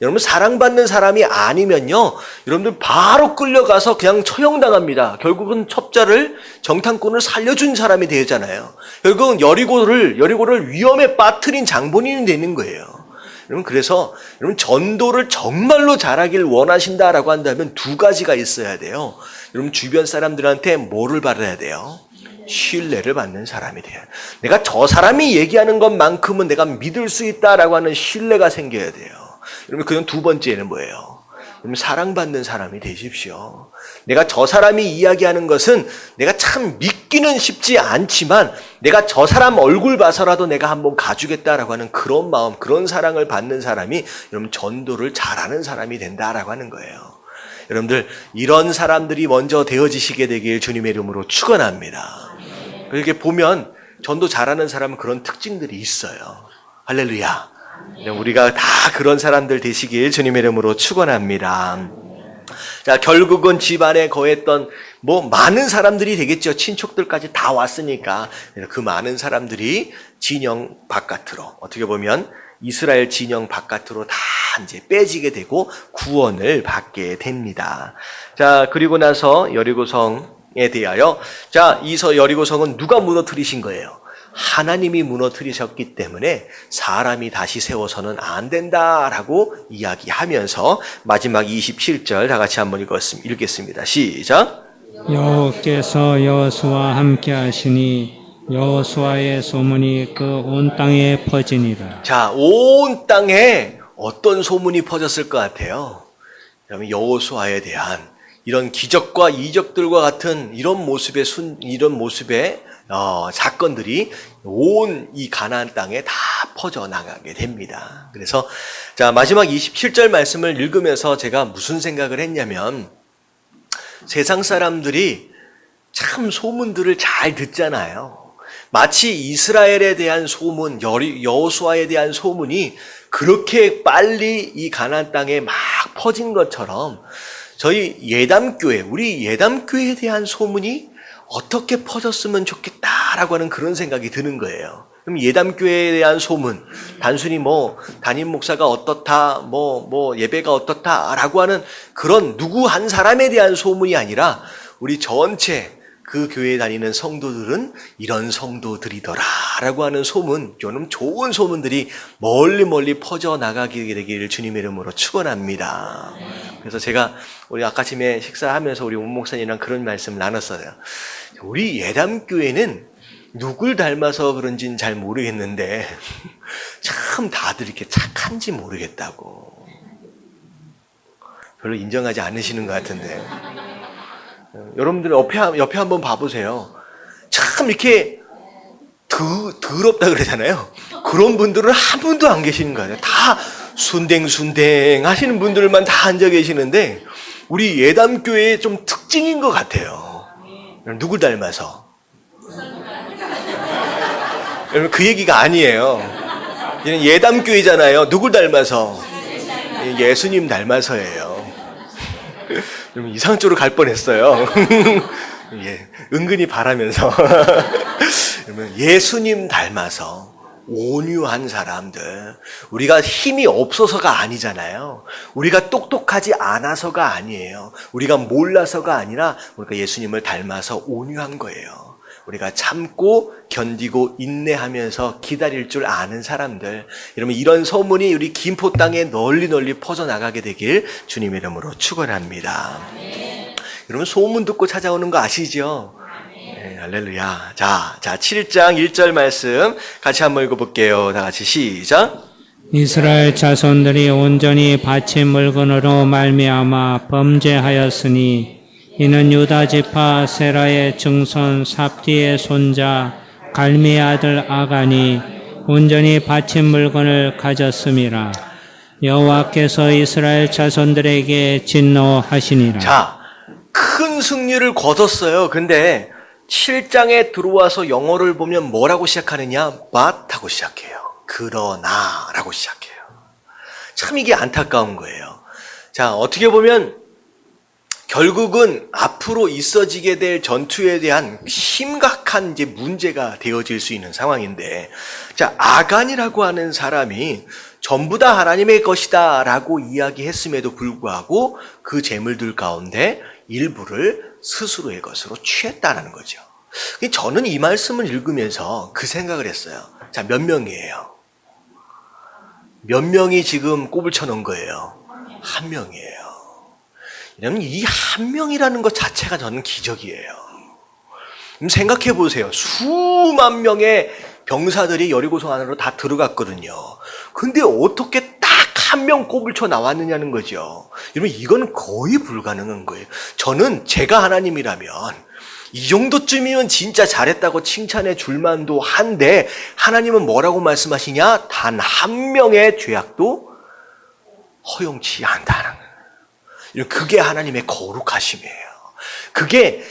여러분, 사랑받는 사람이 아니면요, 여러분들 바로 끌려가서 그냥 처형당합니다. 결국은 첩자를, 정탐꾼을 살려준 사람이 되잖아요. 결국은 여리고를 위험에 빠뜨린 장본인이 되는 거예요. 여러분, 그래서 여러분 전도를 정말로 잘하길 원하신다라고 한다면 두 가지가 있어야 돼요. 여러분, 주변 사람들한테 뭐를 받아야 돼요? 신뢰를 받는 사람이 돼요. 내가 저 사람이 얘기하는 것만큼은 내가 믿을 수 있다라고 하는 신뢰가 생겨야 돼요. 여러분, 그건 두 번째는 뭐예요? 여러분, 사랑받는 사람이 되십시오. 내가 저 사람이 이야기하는 것은 내가 참 믿기는 쉽지 않지만 내가 저 사람 얼굴 봐서라도 내가 한번 가주겠다라고 하는 그런 마음, 그런 사랑을 받는 사람이 여러분 전도를 잘하는 사람이 된다라고 하는 거예요. 여러분들, 이런 사람들이 먼저 되어지시게 되길 주님의 이름으로 축원합니다. 이렇게 보면 전도 잘하는 사람은 그런 특징들이 있어요. 할렐루야. 우리가 다 그런 사람들 되시길 주님의 이름으로 축원합니다. 자, 결국은 집안에 거했던 많은 사람들이 되겠죠. 친척들까지 다 왔으니까 그 많은 사람들이 진영 바깥으로, 어떻게 보면 이스라엘 진영 바깥으로 다 이제 빼지게 되고 구원을 받게 됩니다. 자, 그리고 나서 여리고성에 대하여, 자, 이 여리고성은 누가 무너뜨리신 거예요? 하나님이 무너뜨리셨기 때문에 사람이 다시 세워서는 안 된다라고 이야기하면서 마지막 27절 다 같이 한번 읽겠습니다. 시작. 여호와께서 여호수아와 함께 하시니 여호수아의 소문이 그 온 땅에 퍼지니라. 자, 온 땅에 어떤 소문이 퍼졌을 것 같아요? 그러면 여호수아에 대한 이런 기적과 이적들과 같은 이런 모습의 사건들이 온 이 가나안 땅에 다 퍼져나가게 됩니다. 그래서 자, 마지막 27절 말씀을 읽으면서 제가 무슨 생각을 했냐면, 세상 사람들이 참 소문들을 잘 듣잖아요. 마치 이스라엘에 대한 소문, 여호수아에 대한 소문이 그렇게 빨리 이 가나안 땅에 막 퍼진 것처럼 저희 예담교회, 우리 예담교회에 대한 소문이 어떻게 퍼졌으면 좋겠다라고 하는 그런 생각이 드는 거예요. 그럼 예담교회에 대한 소문, 단순히 담임 목사가 어떻다, 예배가 어떻다라고 하는 그런 누구 한 사람에 대한 소문이 아니라 우리 전체 그 교회에 다니는 성도들은 이런 성도들이더라라고 하는 소문, 좀 좋은 소문들이 멀리 퍼져나가게 되기를 주님의 이름으로 축원합니다. 그래서 제가 우리 아까 아침에 식사하면서 우리 온 목사님이랑 그런 말씀을 나눴어요. 우리 예담교회는 누굴 닮아서 그런지는 잘 모르겠는데 참 다들 이렇게 착한지 모르겠다고. 별로 인정하지 않으시는 것 같은데. 여러분들 옆에 한번 봐보세요. 참 이렇게 더럽다 그러잖아요. 그런 분들은 한 분도 안 계시는 거예요. 다 순댕순댕 하시는 분들만 다 앉아 계시는데 우리 예담교회의 좀 특징인 것 같아요. 누굴 닮아서? 여러분 그 얘기가 아니에요. 얘는 예담교회잖아요. 누굴 닮아서? 예수님 닮아서예요. 여러분 이상한 쪽으로 갈 뻔했어요. 예, 은근히 바라면서 여러분 예수님 닮아서 온유한 사람들, 우리가 힘이 없어서가 아니잖아요. 우리가 똑똑하지 않아서가 아니에요. 우리가 몰라서가 아니라 우리가 예수님을 닮아서 온유한 거예요. 우리가 참고 견디고 인내하면서 기다릴 줄 아는 사람들. 여러분 이런 소문이 우리 김포 땅에 널리 퍼져나가게 되길 주님의 이름으로 축원합니다. 여러분 소문 듣고 찾아오는 거 아시죠? 네, 할렐루야. 자 7장 1절 말씀 같이 한번 읽어볼게요. 다 같이 시작. 이스라엘 자손들이 온전히 바친 물건으로 말미암아 범죄하였으니 이는 유다 지파 세라의 증손 삽디의 손자 갈미의 아들 아간이 온전히 바친 물건을 가졌음이라. 여호와께서 이스라엘 자손들에게 진노하시니라. 자, 큰 승리를 거뒀어요. 근데 7장에 들어와서 영어를 보면 뭐라고 시작하느냐? but 하고 시작해요. 그러나 라고 시작해요. 참 이게 안타까운 거예요. 자, 어떻게 보면 결국은 앞으로 있어지게 될 전투에 대한 심각한 이제 문제가 되어질 수 있는 상황인데, 자, 아간이라고 하는 사람이 전부 다 하나님의 것이다 라고 이야기했음에도 불구하고 그 재물들 가운데 일부를 스스로의 것으로 취했다는 거죠. 저는 이 말씀을 읽으면서 그 생각을 했어요. 자, 몇 명이에요? 몇 명이 지금 꼽을 쳐놓은 거예요? 한 명이에요. 왜냐면 이 한 명이라는 것 자체가 저는 기적이에요. 생각해 보세요. 수만 명의 병사들이 여리고성 안으로 다 들어갔거든요. 근데 어떻게 딱 한 명 꼽을 쳐 나왔느냐는 거죠. 여러분 이건 거의 불가능한 거예요. 저는 제가 하나님이라면 이 정도쯤이면 진짜 잘했다고 칭찬해 줄만도 한데 하나님은 뭐라고 말씀하시냐? 단 한 명의 죄악도 허용치 않다는 거예요. 그게 하나님의 거룩하심이에요. 그게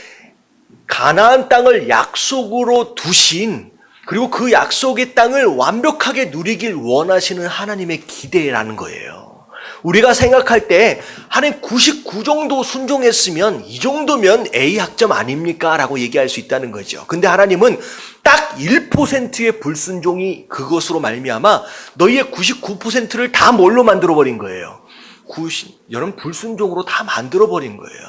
가나안 땅을 약속으로 두신, 그리고 그 약속의 땅을 완벽하게 누리길 원하시는 하나님의 기대라는 거예요. 우리가 생각할 때 하나님 99 정도 순종했으면 이 정도면 A 학점 아닙니까? 라고 얘기할 수 있다는 거죠. 근데 하나님은 딱 1%의 불순종이 그것으로 말미암아 너희의 99%를 다 뭘로 만들어버린 거예요? 여러분 불순종으로 다 만들어버린 거예요.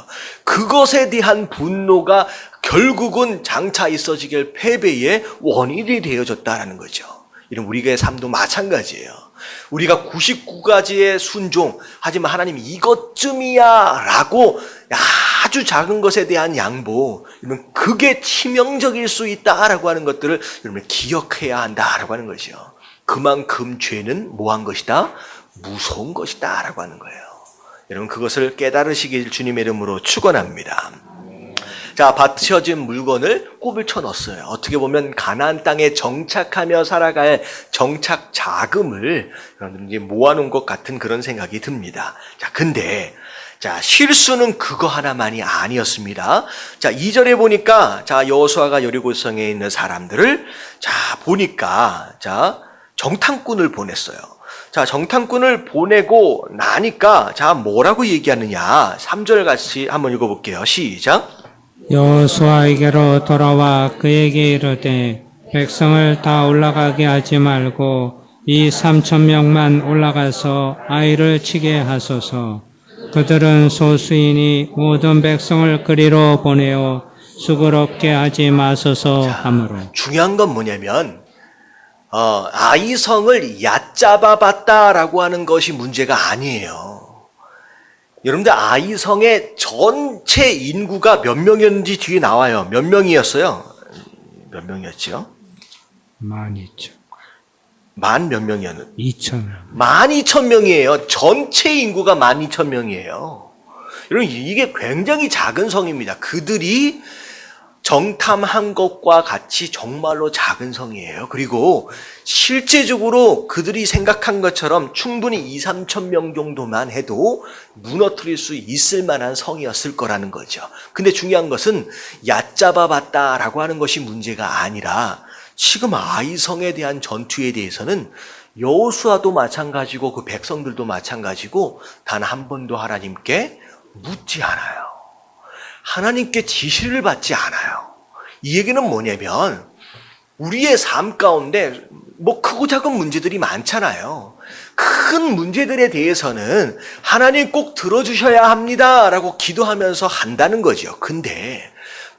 그것에 대한 분노가 결국은 장차 있어지길 패배의 원인이 되어졌다는 거죠. 이런 우리의 삶도 마찬가지예요. 우리가 99가지의 순종, 하지만 하나님 이것쯤이야 라고 아주 작은 것에 대한 양보, 이런 그게 치명적일 수 있다라고 하는 것들을 여러분 기억해야 한다라고 하는 거죠. 그만큼 죄는 뭐한 것이다? 무서운 것이다 라고 하는 거예요. 여러분 그것을 깨달으시길 주님의 이름으로 축원합니다. 자, 바쳐진 물건을 꼽을 쳐 넣었어요. 어떻게 보면 가나안 땅에 정착하며 살아갈 정착 자금을 여러분들이 모아놓은 것 같은 그런 생각이 듭니다. 자, 근데 자, 실수는 그거 하나만이 아니었습니다. 자, 2절에 보니까, 자, 여호수아가 여리고성에 있는 사람들을, 자, 보니까, 자, 정탐꾼을 보냈어요. 자, 정탐꾼을 보내고 나니까, 자, 뭐라고 얘기하느냐. 3절 같이 한번 읽어볼게요. 시작. 여호수아에게로 돌아와 그에게 이르되 백성을 다 올라가게 하지 말고 이 3,000명만 올라가서 아이를 치게 하소서. 그들은 소수이니 모든 백성을 그리로 보내어 수고롭게 하지 마소서 하므로. 중요한 건 뭐냐면, 아이성을 얕잡아 봤다라고 하는 것이 문제가 아니에요. 여러분들, 아이성의 전체 인구가 몇 명이었는지 뒤에 나와요. 몇 명이었어요? 몇 명이었죠? 많이 있죠. 만 몇 명이었는데? 2,000명. 12,000명이에요. 전체 인구가 12,000명이에요. 여러분, 이게 굉장히 작은 성입니다. 그들이 정탐한 것과 같이 정말로 작은 성이에요. 그리고 실제적으로 그들이 생각한 것처럼 충분히 2, 3천 명 정도만 해도 무너뜨릴 수 있을 만한 성이었을 거라는 거죠. 근데 중요한 것은 얕잡아 봤다라고 하는 것이 문제가 아니라 지금 아이성에 대한 전투에 대해서는 여호수아도 마찬가지고 그 백성들도 마찬가지고 단 한 번도 하나님께 묻지 않아요. 하나님께 지시를 받지 않아요. 이 얘기는 뭐냐면 우리의 삶 가운데 뭐 크고 작은 문제들이 많잖아요. 큰 문제들에 대해서는 하나님 꼭 들어주셔야 합니다라고 기도하면서 한다는 거죠. 근데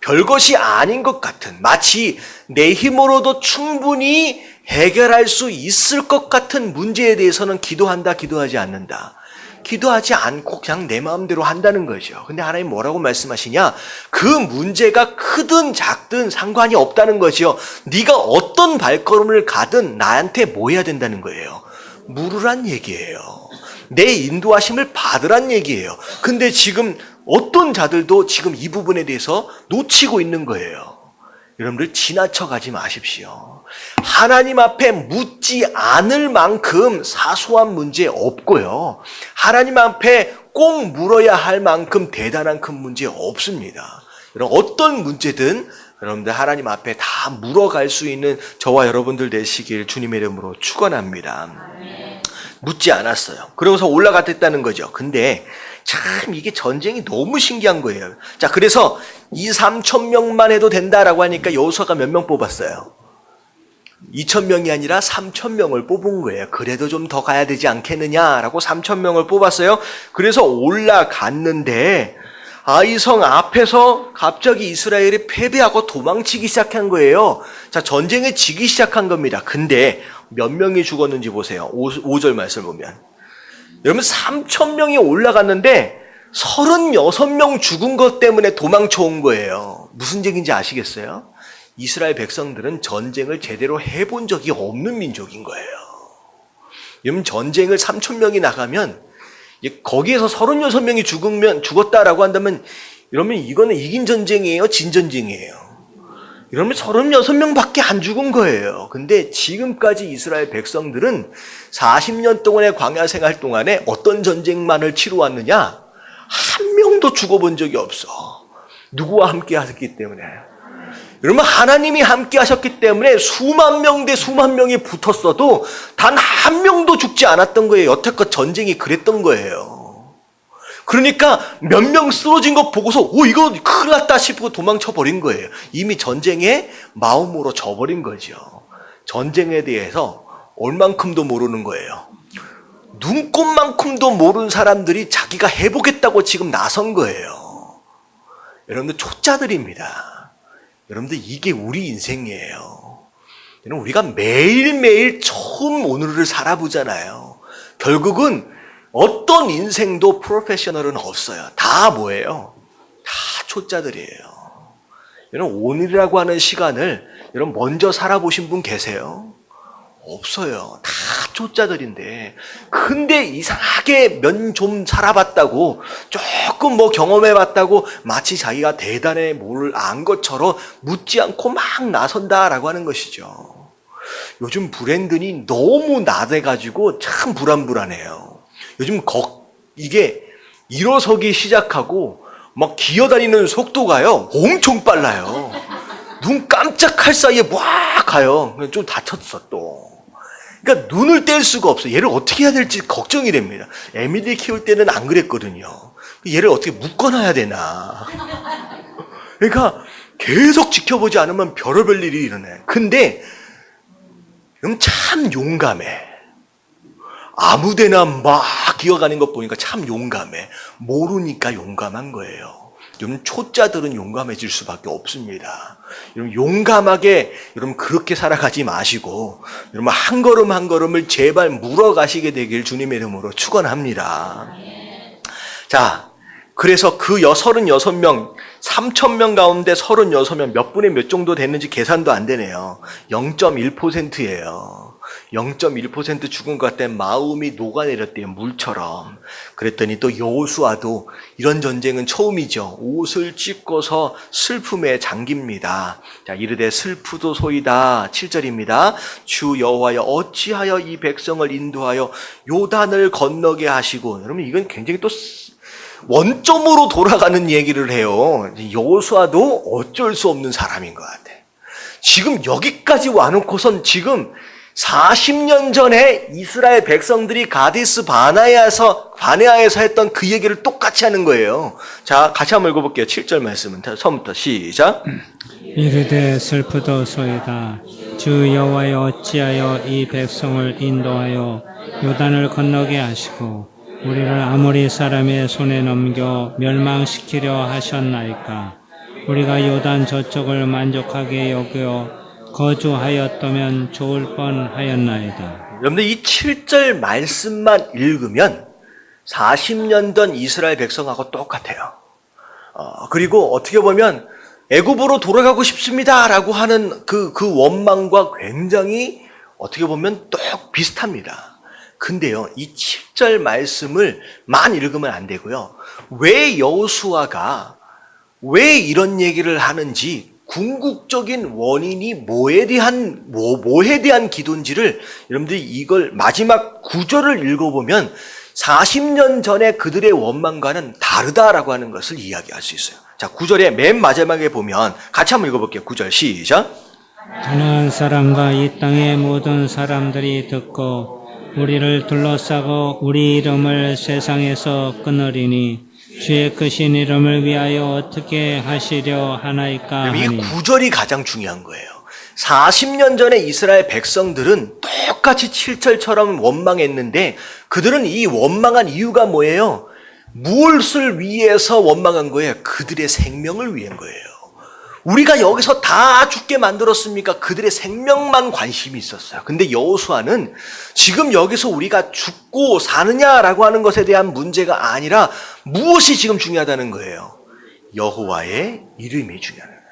별것이 아닌 것 같은, 마치 내 힘으로도 충분히 해결할 수 있을 것 같은 문제에 대해서는 기도한다, 기도하지 않는다. 기도하지 않고 그냥 내 마음대로 한다는 거죠. 근데 하나님 뭐라고 말씀하시냐? 그 문제가 크든 작든 상관이 없다는 거죠. 네가 어떤 발걸음을 가든 나한테 뭐 해야 된다는 거예요? 물으란 얘기예요. 내 인도하심을 받으란 얘기예요. 근데 지금 어떤 자들도 지금 이 부분에 대해서 놓치고 있는 거예요. 여러분들 지나쳐 가지 마십시오. 하나님 앞에 묻지 않을 만큼 사소한 문제 없고요. 하나님 앞에 꼭 물어야 할 만큼 대단한 큰 문제 없습니다. 여러분, 어떤 문제든 여러분들 하나님 앞에 다 물어갈 수 있는 저와 여러분들 되시길 주님의 이름으로 축원합니다. 묻지 않았어요. 그러고서 올라갔다는 거죠. 근데 참 이게 전쟁이 너무 신기한 거예요. 자, 그래서 2, 3천 명만 해도 된다라고 하니까 여호수아가 몇 명 뽑았어요? 2,000명이 아니라 3,000명을 뽑은 거예요. 그래도 좀 더 가야 되지 않겠느냐라고 3,000명을 뽑았어요. 그래서 올라갔는데 아이성 앞에서 갑자기 이스라엘이 패배하고 도망치기 시작한 거예요. 자, 전쟁에 지기 시작한 겁니다. 근데 몇 명이 죽었는지 보세요. 5절 말씀을 보면. 여러분, 3,000명이 올라갔는데 36명 죽은 것 때문에 도망쳐 온 거예요. 무슨 얘기인지 아시겠어요? 이스라엘 백성들은 전쟁을 제대로 해본 적이 없는 민족인 거예요. 여러분, 전쟁을 3,000명이 나가면 거기에서 36명이 죽었다라고 한다면 여러분, 이거는 이긴 전쟁이에요? 진 전쟁이에요? 여러분, 36명밖에 안 죽은 거예요. 근데 지금까지 이스라엘 백성들은 40년 동안의 광야 생활 동안에 어떤 전쟁만을 치러왔느냐? 한 명도 죽어본 적이 없어. 누구와 함께 하셨기 때문에. 여러분, 하나님이 함께 하셨기 때문에 수만 명 대 수만 명이 붙었어도 단 한 명도 죽지 않았던 거예요. 여태껏 전쟁이 그랬던 거예요. 그러니까 몇 명 쓰러진 거 보고서 이거 큰일 났다 싶고 도망쳐 버린 거예요. 이미 전쟁에 마음으로 져버린 거죠. 전쟁에 대해서 얼만큼도 모르는 거예요. 눈꼽만큼도 모르는 사람들이 자기가 해보겠다고 지금 나선 거예요. 여러분들 초짜들입니다. 여러분들 이게 우리 인생이에요. 우리가 매일매일 처음 오늘을 살아보잖아요. 결국은 어떤 인생도 프로페셔널은 없어요. 다 뭐예요? 다 초짜들이에요. 여러분, 오늘이라고 하는 시간을 여러분 먼저 살아보신 분 계세요? 없어요. 다 초짜들인데. 근데 이상하게 좀 살아봤다고, 조금 뭐 경험해봤다고 마치 자기가 대단해 뭘 안 것처럼 묻지 않고 막 나선다라고 하는 것이죠. 요즘 브랜드니 너무 나대가지고 참 불안불안해요. 요즘 이게 일어서기 시작하고 막 기어다니는 속도가요 엄청 빨라요. 눈 깜짝할 사이에 막 가요. 좀 다쳤어 또. 그러니까 눈을 뗄 수가 없어요. 얘를 어떻게 해야 될지 걱정이 됩니다. 에밀리 키울 때는 안 그랬거든요. 얘를 어떻게 묶어놔야 되나. 그러니까 계속 지켜보지 않으면 별의별 일이 일어나요. 근데 참 용감해. 아무데나 막 기어가는 것 보니까 참 용감해. 모르니까 용감한 거예요. 여러분 초짜들은 용감해질 수밖에 없습니다. 여러분 용감하게 여러분 그렇게 살아가지 마시고 여러분 한 걸음 한 걸음을 제발 물어가시게 되길 주님의 이름으로 축원합니다. 자, 그래서 그 36명 3,000명 가운데 36명 몇 분의 몇 정도 됐는지 계산도 안 되네요. 0.1%예요. 0.1% 죽은 것 같아 마음이 녹아내렸대요. 물처럼. 그랬더니 또 여호수아도 이런 전쟁은 처음이죠. 옷을 찢고서 슬픔에 잠깁니다. 자, 이르되 슬프도소이다. 7절입니다. 주 여호와여 어찌하여 이 백성을 인도하여 요단을 건너게 하시고. 여러분 이건 굉장히 또 원점으로 돌아가는 얘기를 해요. 여호수아도 어쩔 수 없는 사람인 것 같아. 지금 여기까지 와놓고선 지금 40년 전에 이스라엘 백성들이 가데스 바네아에서 했던 그 얘기를 똑같이 하는 거예요. 자, 같이 한번 읽어볼게요. 7절 말씀은 처음부터 시작. 이르되 슬프도소이다. 주 여호와여 어찌하여 이 백성을 인도하여 요단을 건너게 하시고 우리를 아모리 사람의 손에 넘겨 멸망시키려 하셨나이까. 우리가 요단 저쪽을 만족하게 여겨 거주하였다면 좋을 뻔하였나이다. 여러분들 이 7절 말씀만 읽으면 40년 전 이스라엘 백성하고 똑같아요. 그리고 어떻게 보면 애굽으로 돌아가고 싶습니다라고 하는 그 원망과 굉장히 어떻게 보면 똑 비슷합니다. 근데요, 이 7절 말씀을만 읽으면 안 되고요. 왜 여호수아가 왜 이런 얘기를 하는지 궁극적인 원인이 뭐에 대한 기도인지를 여러분들이 이걸 마지막 구절을 읽어보면 40년 전에 그들의 원망과는 다르다라고 하는 것을 이야기할 수 있어요. 자, 9절의 맨 마지막에 보면 같이 한번 읽어볼게요. 9절 시작. 가나안 사람과 이 땅의 모든 사람들이 듣고 우리를 둘러싸고 우리 이름을 세상에서 끊으리니 주의 크신 이름을 위하여 어떻게 하시려 하나이까 하니. 이 구절이 가장 중요한 거예요. 40년 전에 이스라엘 백성들은 똑같이 7절처럼 원망했는데 그들은 이 원망한 이유가 뭐예요? 무엇을 위해서 원망한 거예요? 그들의 생명을 위한 거예요. 우리가 여기서 다 죽게 만들었습니까? 그들의 생명만 관심이 있었어요. 근데 여호수아는 지금 여기서 우리가 죽고 사느냐라고 하는 것에 대한 문제가 아니라 무엇이 지금 중요하다는 거예요? 여호와의 이름이 중요하다는 거예요.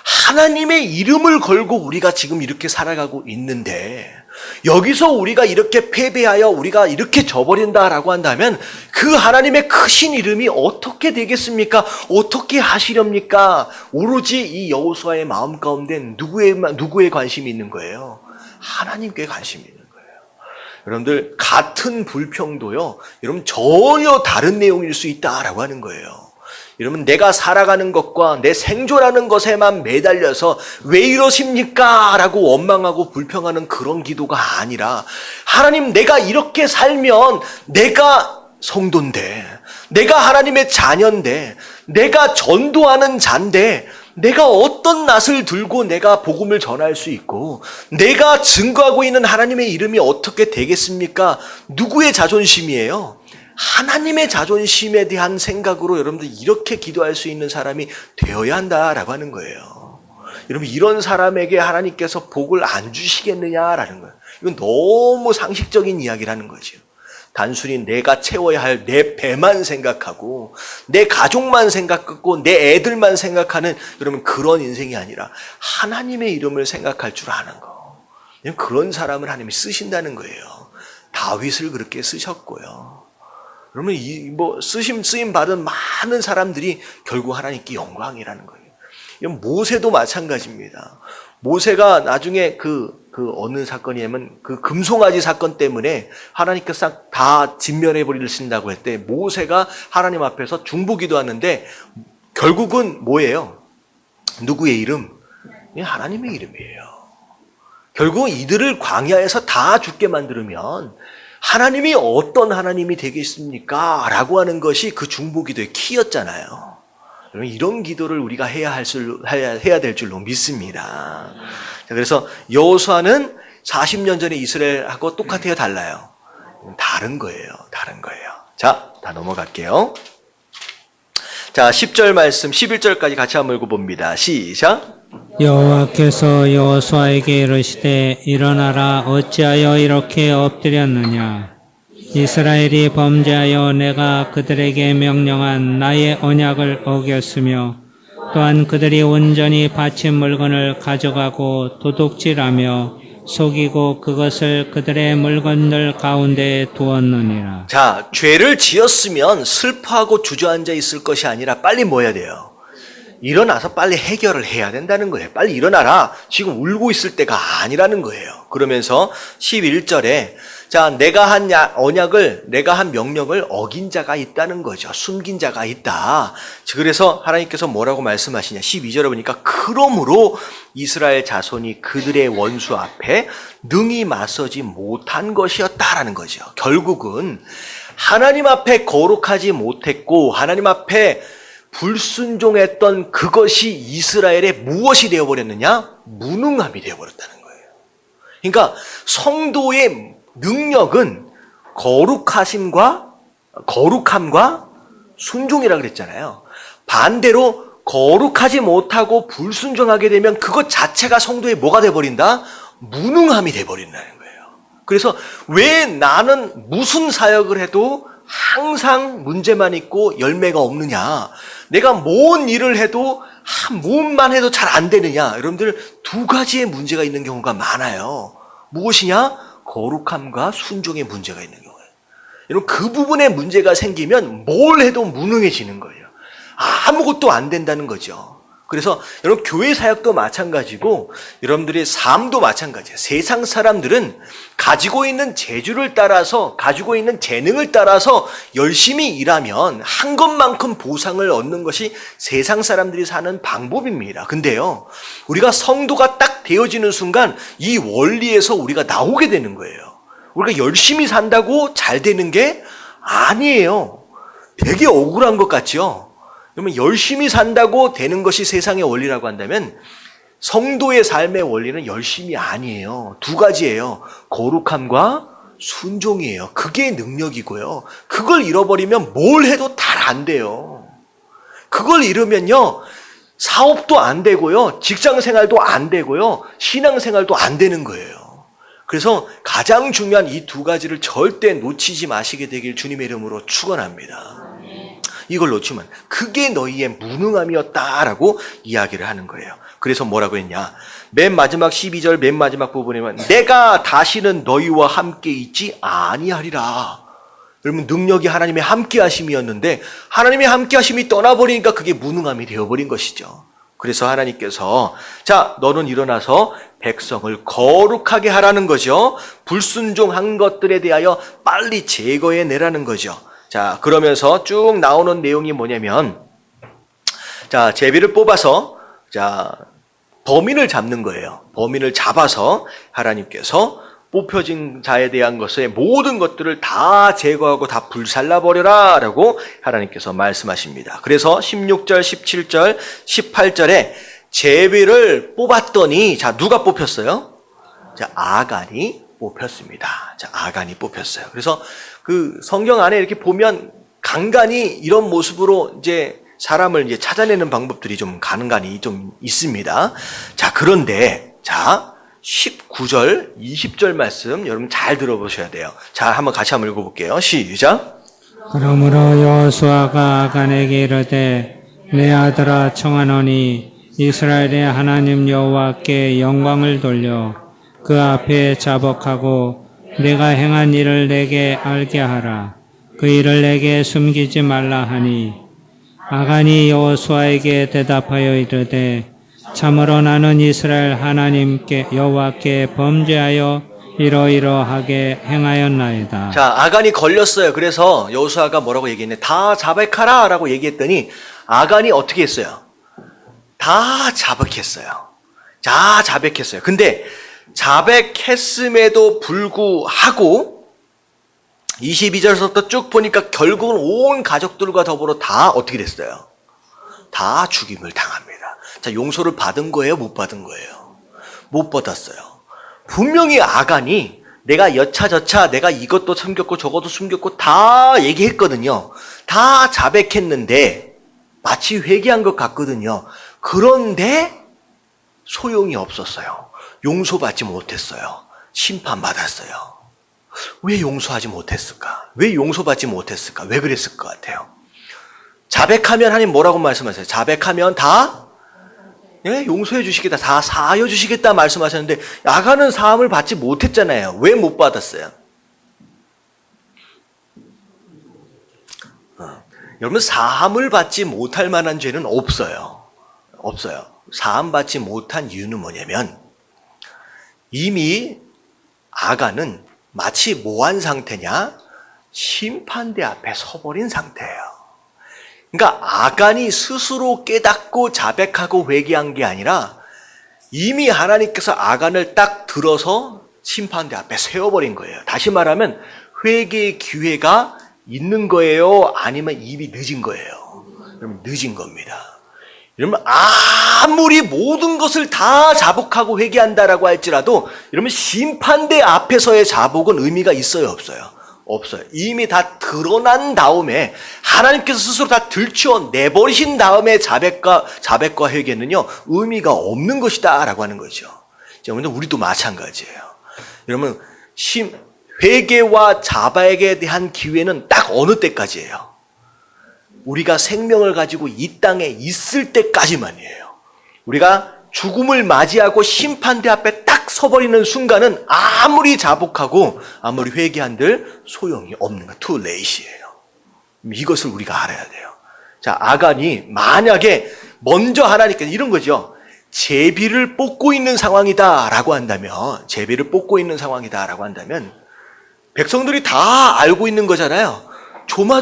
하나님의 이름을 걸고 우리가 지금 이렇게 살아가고 있는데 여기서 우리가 이렇게 패배하여 우리가 이렇게 져버린다라고 한다면 그 하나님의 크신 이름이 어떻게 되겠습니까? 어떻게 하시렵니까? 오로지 이 여호수아의 마음 가운데 누구의 관심이 있는 거예요? 하나님께 관심이 있는 거예요. 여러분들 같은 불평도요. 여러분 전혀 다른 내용일 수 있다라고 하는 거예요. 여러분 내가 살아가는 것과 내 생존하는 것에만 매달려서 왜 이러십니까? 라고 원망하고 불평하는 그런 기도가 아니라 하나님 내가 이렇게 살면 내가 성도인데 내가 하나님의 자녀인데 내가 전도하는 자인데 내가 어떤 낯을 들고 내가 복음을 전할 수 있고 내가 증거하고 있는 하나님의 이름이 어떻게 되겠습니까? 누구의 자존심이에요? 하나님의 자존심에 대한 생각으로 여러분들 이렇게 기도할 수 있는 사람이 되어야 한다라고 하는 거예요. 여러분 이런 사람에게 하나님께서 복을 안 주시겠느냐라는 거예요. 이건 너무 상식적인 이야기라는 거죠. 단순히 내가 채워야 할 내 배만 생각하고 내 가족만 생각하고 내 애들만 생각하는 여러분 그런 인생이 아니라 하나님의 이름을 생각할 줄 아는 거. 그런 사람을 하나님이 쓰신다는 거예요. 다윗을 그렇게 쓰셨고요. 그러면 쓰임 받은 많은 사람들이 결국 하나님께 영광이라는 거예요. 모세도 마찬가지입니다. 모세가 나중에 그 그 어느 사건이냐면 그 금송아지 사건 때문에 하나님께서 싹 다 진멸해 버리신다고 할 때 모세가 하나님 앞에서 중보기도하는데 결국은 뭐예요? 누구의 이름? 하나님의 이름이에요. 결국 이들을 광야에서 다 죽게 만들면 하나님이 어떤 하나님이 되겠습니까? 라고 하는 것이 그 중보기도의 키였잖아요. 여러분 이런 기도를 우리가 해야 될 줄로 믿습니다. 자, 그래서 여호수아는 40년 전에 이스라엘하고 똑같아요, 달라요? 다른 거예요. 자, 다 넘어갈게요. 자, 10절 말씀 11절까지 같이 한번 읽어봅니다. 시작. 여호와께서 여호수아에게 이르시되 일어나라 어찌하여 이렇게 엎드렸느냐 이스라엘이 범죄하여 내가 그들에게 명령한 나의 언약을 어겼으며 또한 그들이 온전히 바친 물건을 가져가고 도둑질하며 속이고 그것을 그들의 물건들 가운데에 두었느니라. 자, 죄를 지었으면 슬퍼하고 주저앉아 있을 것이 아니라 빨리 뭐 해야 돼요? 일어나서 빨리 해결을 해야 된다는 거예요. 빨리 일어나라. 지금 울고 있을 때가 아니라는 거예요. 그러면서 11절에 자, 내가 한 언약을, 내가 한 명령을 어긴 자가 있다는 거죠. 숨긴 자가 있다. 그래서 하나님께서 뭐라고 말씀하시냐. 12절에 보니까 그러므로 이스라엘 자손이 그들의 원수 앞에 능히 맞서지 못한 것이었다라는 거죠. 결국은 하나님 앞에 거룩하지 못했고 하나님 앞에 불순종했던 그것이 이스라엘의 무엇이 되어버렸느냐? 무능함이 되어버렸다는 거예요. 그러니까 성도의 능력은 거룩함과 순종이라 그랬잖아요. 반대로 거룩하지 못하고 불순종하게 되면 그것 자체가 성도의 뭐가 돼버린다? 무능함이 돼버린다는 거예요. 그래서 왜 나는 무슨 사역을 해도 항상 문제만 있고 열매가 없느냐? 내가 뭔 일을 해도 뭔만 해도 잘 안 되느냐? 여러분들 두 가지의 문제가 있는 경우가 많아요. 무엇이냐? 거룩함과 순종의 문제가 있는 경우예요. 여러분 그 부분에 문제가 생기면 뭘 해도 무능해지는 거예요. 아무것도 안 된다는 거죠. 그래서 여러분 교회 사역도 마찬가지고 여러분들의 삶도 마찬가지예요. 세상 사람들은 가지고 있는 재주를 따라서 가지고 있는 재능을 따라서 열심히 일하면 한 것만큼 보상을 얻는 것이 세상 사람들이 사는 방법입니다. 근데요 우리가 성도가 딱 되어지는 순간 이 원리에서 우리가 나오게 되는 거예요. 우리가 열심히 산다고 잘 되는 게 아니에요. 되게 억울한 것 같죠? 그러면 열심히 산다고 되는 것이 세상의 원리라고 한다면 성도의 삶의 원리는 열심이 아니에요. 두 가지예요. 거룩함과 순종이에요. 그게 능력이고요. 그걸 잃어버리면 뭘 해도 잘 안 돼요. 그걸 잃으면요. 사업도 안 되고요. 직장 생활도 안 되고요. 신앙 생활도 안 되는 거예요. 그래서 가장 중요한 이 두 가지를 절대 놓치지 마시게 되길 주님의 이름으로 축원합니다. 이걸 놓치면 그게 너희의 무능함이었다라고 이야기를 하는 거예요. 그래서 뭐라고 했냐? 맨 마지막 12절 맨 마지막 부분에 보면 내가 다시는 너희와 함께 있지 아니하리라. 여러분 능력이 하나님의 함께 하심이었는데 하나님의 함께 하심이 떠나버리니까 그게 무능함이 되어버린 것이죠. 그래서 하나님께서 자 너는 일어나서 백성을 거룩하게 하라는 거죠. 불순종한 것들에 대하여 빨리 제거해내라는 거죠. 자, 그러면서 쭉 나오는 내용이 뭐냐면, 자, 제비를 뽑아서, 자, 범인을 잡는 거예요. 범인을 잡아서 하나님께서 뽑혀진 자에 대한 것의 모든 것들을 다 제거하고 다 불살라버려라 라고 하나님께서 말씀하십니다. 그래서 16절, 17절, 18절에 제비를 뽑았더니, 자, 누가 뽑혔어요? 자, 아간이 뽑혔습니다. 자, 아간이 뽑혔어요. 그래서 그 성경 안에 이렇게 보면 간간히 이런 모습으로 이제 사람을 이제 찾아내는 방법들이 좀 간간히 좀 있습니다. 자, 그런데 자, 19절, 20절 말씀 여러분 잘 들어보셔야 돼요. 자, 한번 같이 한번 읽어볼게요. 시작. 그러므로 여호수아가 아간에게 이르되 내 아들아 청하노니 이스라엘의 하나님 여호와께 영광을 돌려 그 앞에 자복하고 내가 행한 일을 내게 알게 하라. 그 일을 내게 숨기지 말라 하니 아간이 여호수아에게 대답하여 이르되 참으로 나는 이스라엘 하나님께 여호와께 범죄하여 이러이러하게 행하였나이다. 자, 아간이 걸렸어요. 그래서 여호수아가 뭐라고 얘기했네? 다 자백하라 라고 얘기했더니 아간이 어떻게 했어요? 다 자백했어요. 다 자백했어요. 근데 자백했음에도 불구하고 22절부터 쭉 보니까 결국은 온 가족들과 더불어 다 어떻게 됐어요? 다 죽임을 당합니다. 자, 용서를 받은 거예요? 못 받은 거예요? 못 받았어요. 분명히 아간이 내가 여차저차 내가 이것도 숨겼고 저것도 숨겼고 다 얘기했거든요. 다 자백했는데 마치 회개한 것 같거든요. 그런데 소용이 없었어요. 용서받지 못했어요. 심판받았어요. 왜 용서하지 못했을까? 왜 용서받지 못했을까? 왜 그랬을 것 같아요? 자백하면 하나님 뭐라고 말씀하세요? 자백하면 다 용서해 주시겠다. 다 사하여 주시겠다 말씀하셨는데 아간은 사함을 받지 못했잖아요. 왜 못 받았어요? 여러분, 사함을 받지 못할 만한 죄는 없어요. 없어요. 사함 받지 못한 이유는 뭐냐면 이미 아간은 마치 뭐한 상태냐? 심판대 앞에 서버린 상태예요. 그러니까 아간이 스스로 깨닫고 자백하고 회개한 게 아니라 이미 하나님께서 아간을 딱 들어서 심판대 앞에 세워버린 거예요. 다시 말하면 회개의 기회가 있는 거예요? 아니면 이미 늦은 거예요? 그러면 늦은 겁니다. 여러분, 아무리 모든 것을 다 자복하고 회개한다라고 할지라도 여러분, 심판대 앞에서의 자복은 의미가 있어요? 없어요? 없어요. 이미 다 드러난 다음에 하나님께서 스스로 다 들추어 내버리신 다음에 자백과 회개는요 의미가 없는 것이다 라고 하는 거죠. 여러분, 우리도 마찬가지예요. 여러분, 회개와 자백에 대한 기회는 딱 어느 때까지예요? 우리가 생명을 가지고 이 땅에 있을 때까지만이에요. 우리가 죽음을 맞이하고 심판대 앞에 딱 서버리는 순간은 아무리 자복하고 아무리 회개한들 소용이 없는 거, too late이에요. 이것을 우리가 알아야 돼요. 자, 아간이 만약에 먼저 하나님께서 이런 거죠. 제비를 뽑고 있는 상황이다라고 한다면, 백성들이 다 알고 있는 거잖아요. 조마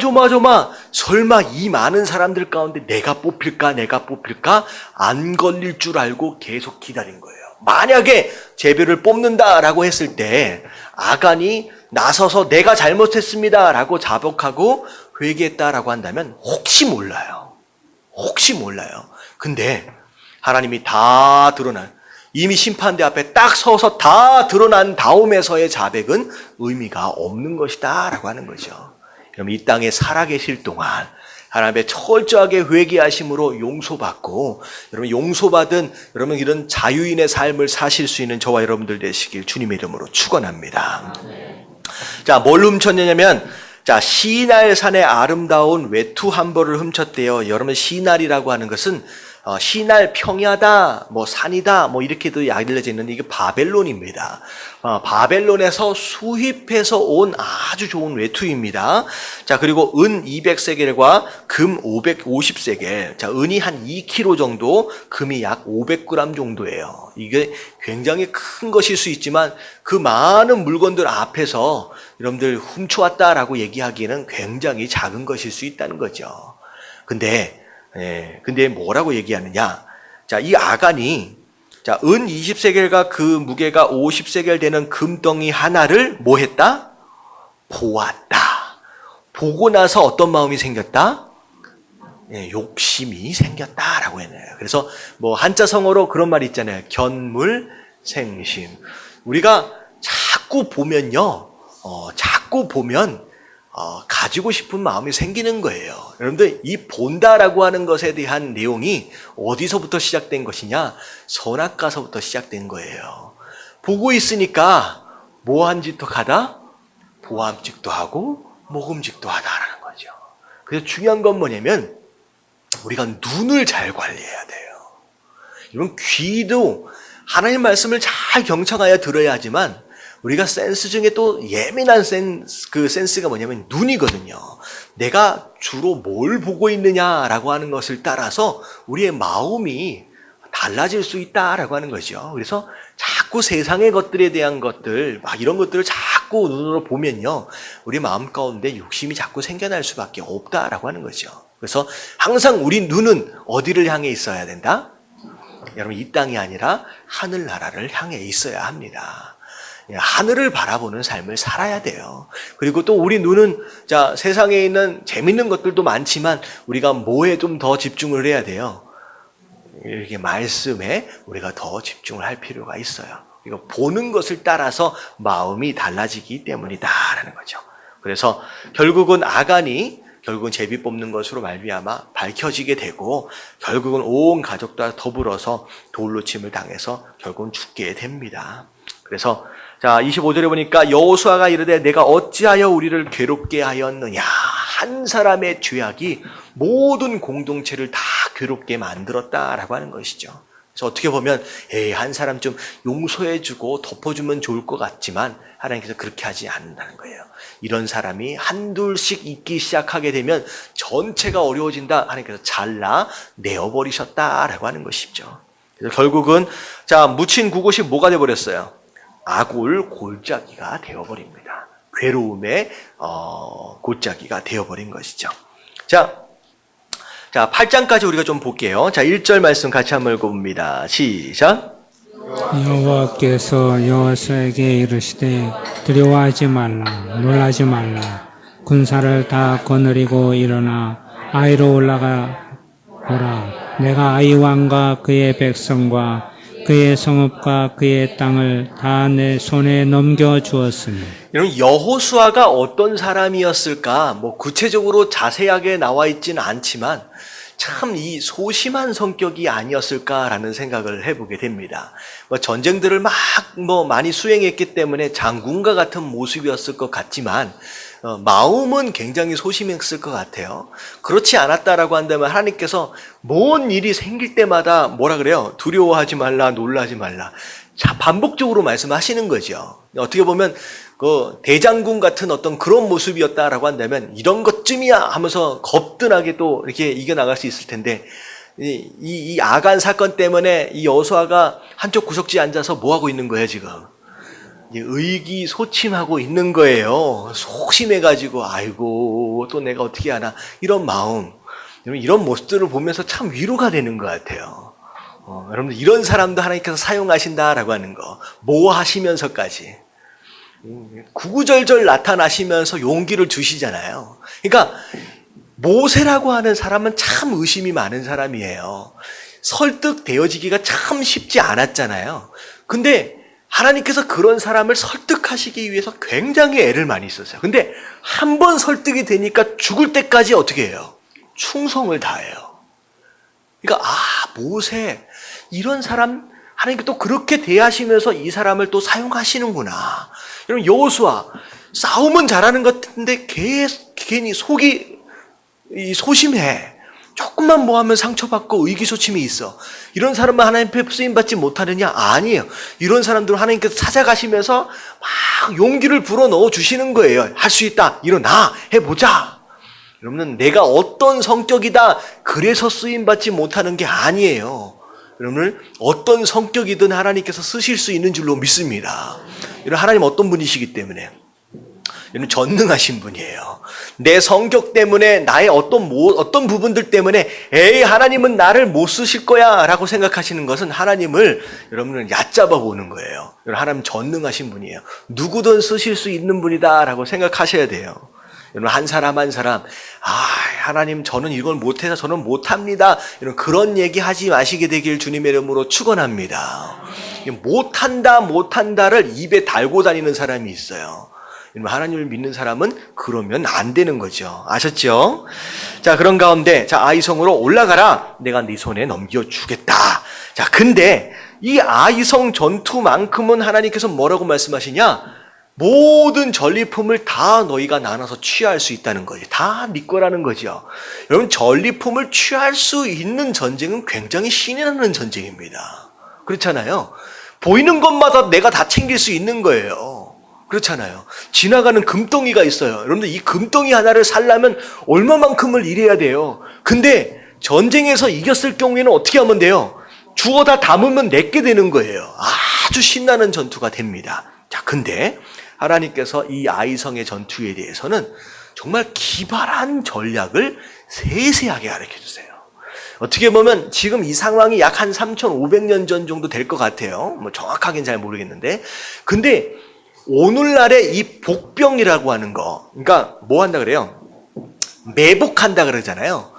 설마 이 많은 사람들 가운데 내가 뽑힐까 안 걸릴 줄 알고 계속 기다린 거예요. 만약에 제비를 뽑는다라고 했을 때 아간이 나서서 내가 잘못했습니다라고 자복하고 회개했다라고 한다면 혹시 몰라요. 근데 하나님이 다 드러난, 이미 심판대 앞에 딱 서서 다 드러난 다음에서의 자백은 의미가 없는 것이다 라고 하는 거죠. 여러분, 이 땅에 살아계실 동안 하나님의 철저하게 회개하심으로 용서받고, 여러분 용서받은 여러분 이런 자유인의 삶을 사실 수 있는 저와 여러분들 되시길 주님의 이름으로 축원합니다. 자, 뭘 훔쳤냐면, 자, 시날 산의 아름다운 외투 한 벌을 훔쳤대요. 여러분, 시날이라고 하는 것은 시날 평야다, 산이다, 이렇게도 알려져 있는데 이게 바벨론입니다. 바벨론에서 수입해서 온 아주 좋은 외투입니다. 자, 그리고 은 200세겔과 금 550세겔. 자, 은이 한 2kg 정도, 금이 약 500g 정도예요. 이게 굉장히 큰 것일 수 있지만 그 많은 물건들 앞에서 여러분들 훔쳐왔다라고 얘기하기에는 굉장히 작은 것일 수 있다는 거죠. 근데 뭐라고 얘기하느냐? 자, 이 아간이, 자, 은 20세겔과 그 무게가 50세겔 되는 금덩이 하나를 뭐 했다? 보았다. 보고 나서 어떤 마음이 생겼다? 욕심이 생겼다라고 했네요. 그래서 한자성어로 그런 말이 있잖아요. 견물생심. 우리가 자꾸 보면 가지고 싶은 마음이 생기는 거예요. 여러분들, 이 본다라고 하는 것에 대한 내용이 어디서부터 시작된 것이냐? 선악과서부터 시작된 거예요. 보고 있으니까 뭐한 짓도 하다? 보암직도 하고 모금직도 하다라는 거죠. 그래서 중요한 건 뭐냐면 우리가 눈을 잘 관리해야 돼요. 여러분, 귀도 하나님 말씀을 잘 경청하여 들어야 하지만 우리가 센스 중에 또 예민한 센스가 뭐냐면 눈이거든요. 내가 주로 뭘 보고 있느냐라고 하는 것을 따라서 우리의 마음이 달라질 수 있다라고 하는 거죠. 그래서 자꾸 세상의 것들에 대한 것들, 막 이런 것들을 자꾸 눈으로 보면요, 우리 마음 가운데 욕심이 자꾸 생겨날 수밖에 없다라고 하는 거죠. 그래서 항상 우리 눈은 어디를 향해 있어야 된다? 여러분, 이 땅이 아니라 하늘나라를 향해 있어야 합니다. 하늘을 바라보는 삶을 살아야 돼요. 그리고 또 우리 눈은 세상에 있는 재밌는 것들도 많지만 우리가 뭐에 좀 더 집중을 해야 돼요? 이렇게 말씀에 우리가 더 집중을 할 필요가 있어요. 이거 보는 것을 따라서 마음이 달라지기 때문이다라는 거죠. 그래서 결국은 제비 뽑는 것으로 말미암아 밝혀지게 되고, 결국은 온 가족과 더불어서 돌로 침을 당해서 결국은 죽게 됩니다. 그래서 25절에 보니까 여호수아가 이르되 내가 어찌하여 우리를 괴롭게 하였느냐. 한 사람의 죄악이 모든 공동체를 다 괴롭게 만들었다라고 하는 것이죠. 그래서 어떻게 보면 한 사람 좀 용서해주고 덮어주면 좋을 것 같지만 하나님께서 그렇게 하지 않는다는 거예요. 이런 사람이 한둘씩 있기 시작하게 되면 전체가 어려워진다. 하나님께서 잘라내어버리셨다라고 하는 것이죠. 그래서 결국은 묻힌 그곳이 뭐가 되어버렸어요? 아굴 골짜기가 되어버립니다. 괴로움의 골짜기가 되어버린 것이죠. 자, 8장까지 우리가 좀 볼게요. 1절 말씀 같이 한번 읽어봅니다. 시작. 여호와께서 여호수아에게 이르시되 두려워하지 말라, 놀라지 말라. 군사를 다 거느리고 일어나 아이로 올라가 보라. 내가 아이 왕과 그의 백성과 그의 성읍과 그의 땅을 다 내 손에 넘겨 주었으니. 여러분, 여호수아가 어떤 사람이었을까? 구체적으로 자세하게 나와 있지는 않지만 참 이 소심한 성격이 아니었을까라는 생각을 해보게 됩니다. 전쟁들을 많이 수행했기 때문에 장군과 같은 모습이었을 것 같지만 마음은 굉장히 소심했을 것 같아요. 그렇지 않았다라고 한다면 하나님께서 뭔 일이 생길 때마다 뭐라 그래요? 두려워하지 말라, 놀라지 말라. 반복적으로 말씀하시는 거죠. 어떻게 보면 대장군 같은 어떤 그런 모습이었다라고 한다면 이런 것쯤이야 하면서 거뜬하게 또 이렇게 이겨나갈 수 있을 텐데, 이 아간 사건 때문에 이 여호수아가 한쪽 구석지에 앉아서 뭐 하고 있는 거예요, 지금? 의기소침하고 있는 거예요. 소심해가지고 아이고 또 내가 어떻게 하나, 이런 마음, 이런 모습들을 보면서 참 위로가 되는 것 같아요. 여러분들, 이런 사람도 하나님께서 사용하신다라고 하는 거, 뭐 하시면서까지 구구절절 나타나시면서 용기를 주시잖아요. 그러니까 모세라고 하는 사람은 참 의심이 많은 사람이에요. 설득되어지기가 참 쉽지 않았잖아요. 근데 하나님께서 그런 사람을 설득하시기 위해서 굉장히 애를 많이 썼어요. 근데 한 번 설득이 되니까 죽을 때까지 어떻게 해요? 충성을 다해요. 그러니까 모세, 이런 사람 하나님께 또 그렇게 대하시면서 이 사람을 또 사용하시는구나. 여러분, 여호수아 싸움은 잘하는 것 같은데 괜히 속이 소심해. 조금만 뭐 하면 상처받고 의기소침이 있어. 이런 사람만 하나님 앞에 쓰임받지 못하느냐? 아니에요. 이런 사람들은 하나님께서 찾아가시면서 막 용기를 불어넣어 주시는 거예요. 할 수 있다. 일어나. 해보자. 여러분은 내가 어떤 성격이다 그래서 쓰임받지 못하는 게 아니에요. 여러분을 어떤 성격이든 하나님께서 쓰실 수 있는 줄로 믿습니다. 여러분, 하나님 어떤 분이시기 때문에 여러분 전능하신 분이에요. 내 성격 때문에, 나의 어떤 부분들 때문에 하나님은 나를 못 쓰실 거야 라고 생각하시는 것은 하나님을 여러분을 얕잡아 보는 거예요. 여러분, 하나님 전능하신 분이에요. 누구든 쓰실 수 있는 분이다 라고 생각하셔야 돼요. 여러분, 한 사람 한 사람 하나님 저는 이걸 못해서 저는 못합니다, 이런 그런 얘기 하지 마시게 되길 주님의 이름으로 축원합니다. 못한다를 입에 달고 다니는 사람이 있어요. 하나님을 믿는 사람은 그러면 안 되는 거죠. 아셨죠? 자, 그런 가운데 아이성으로 올라가라, 내가 네 손에 넘겨주겠다. 자, 근데 이 아이성 전투만큼은 하나님께서 뭐라고 말씀하시냐? 모든 전리품을 다 너희가 나눠서 취할 수 있다는 거지. 다 네 거라는 거죠. 여러분, 전리품을 취할 수 있는 전쟁은 굉장히 신이 나는 전쟁입니다. 그렇잖아요. 보이는 것마다 내가 다 챙길 수 있는 거예요. 그렇잖아요. 지나가는 금덩이가 있어요. 여러분들, 이 금덩이 하나를 살려면 얼마만큼을 일해야 돼요. 근데 전쟁에서 이겼을 경우에는 어떻게 하면 돼요? 주워 다 담으면 내게 되는 거예요. 아주 신나는 전투가 됩니다. 자, 근데 하나님께서 이 아이성의 전투에 대해서는 정말 기발한 전략을 세세하게 가르쳐 주세요. 어떻게 보면 지금 이 상황이 약 한 3,500년 전 정도 될 것 같아요. 뭐 정확하게는 잘 모르겠는데. 근데 오늘날의 이 복병이라고 하는 거, 그러니까 뭐 한다 그래요? 매복한다 그러잖아요.